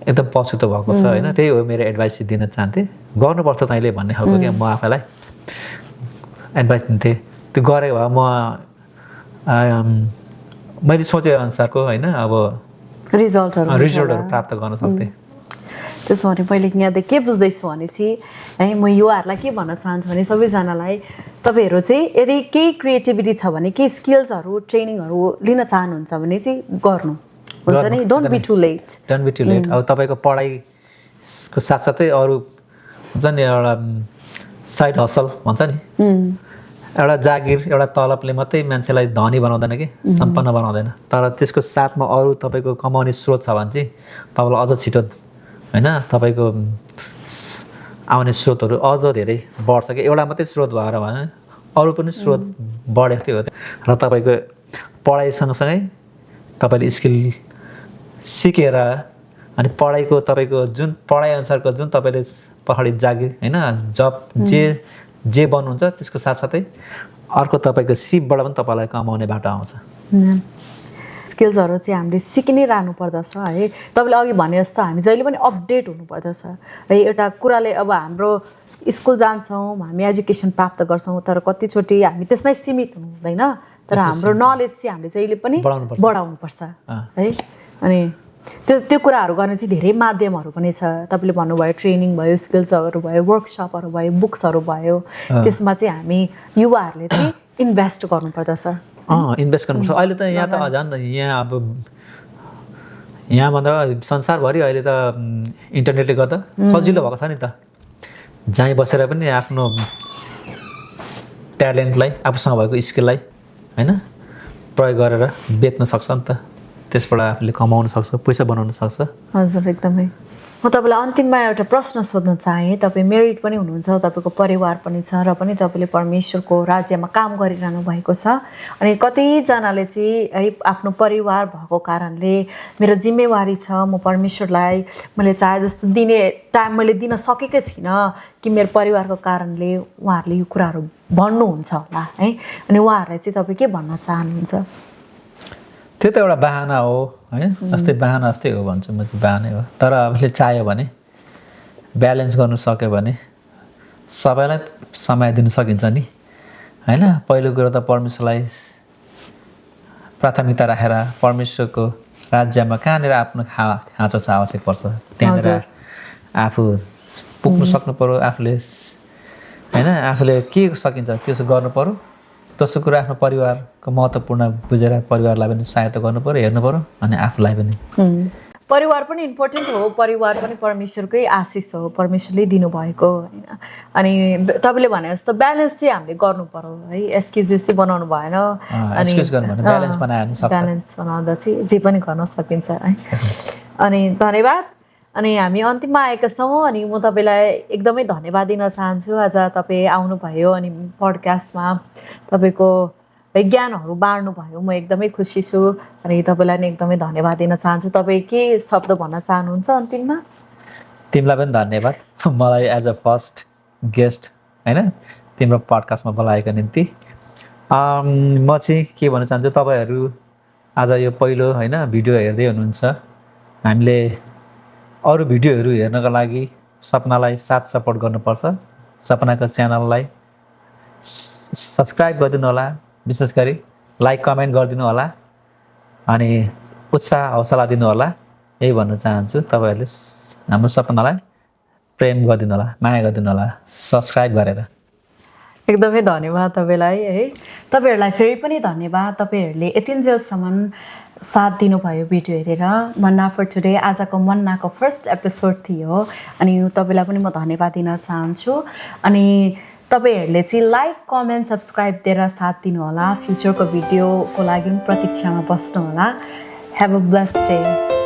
एकदम पछुतो भएको छ होइन। त्यही हो मेरो एडभाइस दिन चाहन्थेँ गर्नुपर्छ तैँले भन्ने खालको क्या म आफैलाई एडभाइस दिन्थेँ। त्यो गरेको भए म मैले सोचेअनुसारको होइन अब रिजल्टहरू प्राप्त गर्न सक्थेँ। त्यसो भने मैले यहाँदेखि के बुझ्दैछु भनेपछि है म युवाहरूलाई के भन्न चाहन्छु भने सबैजनालाई तपाईँहरू चाहिँ यदि केही क्रिएटिभिटी छ भने केही स्किल्सहरू ट्रेनिङहरू लिन चाहनुहुन्छ भने चाहिँ गर्नु हुन्छ नि। Don't be too late. अब तपाईँको पढाइको साथसाथै अरू हुन्छ नि एउटा साइड हसल भन्छ नि एउटा जागिर एउटा तलबले मात्रै मान्छेलाई धनी बनाउँदैन कि सम्पन्न बनाउँदैन तर त्यसको साथमा अरू तपाईँको कमाउने स्रोत छ भने चाहिँ तपाईँलाई अझ छिटो होइन तपाईँको आउने स्रोतहरू अझ धेरै बढ्छ कि एउटा मात्रै स्रोत भएर भने अरू पनि स्रोत बढे जस्तै हो। र तपाईँको पढाइ सँगसँगै तपाईँले स्किल सिकेर अनि पढाइको तपाईँको जुन पढाइअनुसारको जुन तपाईँले पछाडि जागिर होइन जब जे बन्नुहुन्छ त्यसको साथसाथै अर्को तपाईँको सिपबाट पनि तपाईँलाई कमाउने बाटो आउँछ। स्किल्सहरू चाहिँ हामीले सिकि नै रहनु पर्दछ है। तपाईँले अघि भने जस्तो हामी जहिले पनि अपडेट हुनुपर्दछ है। एउटा कुराले अब हाम्रो स्कुल जान्छौँ हामी एजुकेसन प्राप्त गर्छौँ तर कतिचोटि हामी त्यसमै सीमित हुनु हुँदैन तर हाम्रो नलेज चाहिँ हामीले जहिले पनि बढाउनुपर्छ है। अनि त्यो कुराहरू गर्ने चाहिँ धेरै माध्यमहरू पनि छ। तपाईँले भन्नुभयो ट्रेनिङ भयो स्किल्सहरू भयो वर्कसपहरू भयो बुक्सहरू भयो त्यसमा चाहिँ हामी युवाहरूले चाहिँ इन्भेस्ट गर्नुपर्दछ। इन्भेस्ट गर्नुपर्छ। अहिले त यहाँ त झन् यहाँ अब यहाँभन्दा संसारभरि अहिले त इन्टरनेटले गर्दा सजिलो भएको छ नि त जहीँ बसेर पनि आफ्नो ट्यालेन्टलाई आफूसँग भएको स्किललाई होइन प्रयोग गरेर बेच्न सक्छ नि त त्यसबाट आफूले कमाउन सक्छ पैसा बनाउन सक्छ। हजुर एकदमै। म तपाईँलाई अन्तिममा एउटा प्रश्न सोध्न चाहेँ। तपाईँ मेरिड पनि हुनुहुन्छ तपाईँको परिवार पनि छ र पनि तपाईँले परमेश्वरको राज्यमा काम गरिरहनु भएको छ अनि कतिजनाले चाहिँ है आफ्नो परिवार भएको कारणले मेरो जिम्मेवारी छ म परमेश्वरलाई मैले चाहे जस्तो दिने टाइम मैले दिन सकेकै छैन कि मेरो परिवारको कारणले उहाँहरूले यो कुराहरू भन्नुहुन्छ होला है अनि उहाँहरूलाई चाहिँ तपाईँ के भन्न चाहनुहुन्छ? त्यो त एउटा बाहना हो होइन जस्तै बाहना जस्तै हो भन्छु म चाहिँ बाहनै हो तर आफूले चाह्यो भने ब्यालेन्स गर्नु सक्यो भने सबैलाई समय दिन सकिन्छ नि होइन। पहिलो कुरो त परमेश्वरलाई प्राथमिकता राखेर परमेश्वरको राज्यमा कहाँनिर आफ्नो खाँचो छ आवश्यक पर्छ त्यहाँनिर आफू पुग्नु सक्नु पऱ्यो आफूले होइन आफूले के सकिन्छ त्यो गर्नु पऱ्यो। दोस्रो कुरा आफ्नो परिवारको महत्त्वपूर्ण बुझेर परिवारलाई पनि सहायता गर्नु पऱ्यो हेर्नु पऱ्यो अनि आफूलाई पनि। परिवार पनि इम्पोर्टेन्ट हो परिवार पनि परमेश्वरकै आशिष हो परमेश्वरले दिनुभएको होइन। अनि तपाईँले भने जस्तो ब्यालेन्स चाहिँ हामीले गर्नु पर्यो है एक्सक्युजेस चाहिँ बनाउनु भएन अनि ब्यालेन्स बनाउँदा चाहिँ जे पनि गर्न सकिन्छ है। अनि धन्यवाद। अनि हामी अन्तिममा आएका छौँ अनि म तपाईँलाई एकदमै धन्यवाद दिन चाहन्छु आज तपाईँ आउनुभयो अनि पडकास्टमा तपाईँको ज्ञानहरू बाँड्नुभयो म एकदमै खुसी छु अनि तपाईँलाई नि एकदमै धन्यवाद दिन चाहन्छु तपाईँ के शब्द भन्न चाहनुहुन्छ अन्तिममा तिमीलाई पनि धन्यवाद मलाई एज अ फर्स्ट गेस्ट होइन तिम्रो पडकास्टमा बोलाएको निम्ति म चाहिँ के भन्न चाहन्छु तपाईँहरू आज यो पहिलो होइन भिडियो हेर्दै हुनुहुन्छ हामीले अरू भिडियोहरू हेर्नको लागि सपनालाई साथ सपोर्ट गर्नुपर्छ सपनाको च्यानललाई सब्सक्राइब गरिदिनु होला विशेष गरी लाइक कमेन्ट गरिदिनु होला अनि उत्साह हौसला दिनु होला यही भन्न चाहन्छु तपाईँहरूले हाम्रो सपनालाई प्रेम गरिदिनु होला माया गरिदिनु होला सब्सक्राइब गरेर एकदमै धन्यवाद तपाईँलाई है तपाईँहरूलाई फेरि पनि धन्यवाद तपाईँहरूले यतिन्जेलसम्म साथ दिनुभयो भिडियो हेरेर मन्ना फर टुडे आजको मन्नाको फर्स्ट एपिसोड थियो अनि तपाईँलाई पनि म धन्यवाद दिन चाहन्छु अनि तपाईँहरूले चाहिँ लाइक कमेन्ट सब्सक्राइब दिएर साथ दिनुहोला फ्युचरको भिडियोको लागि पनि प्रतीक्षामा बस्नुहोला हेभ अ ब्लेस्ड डे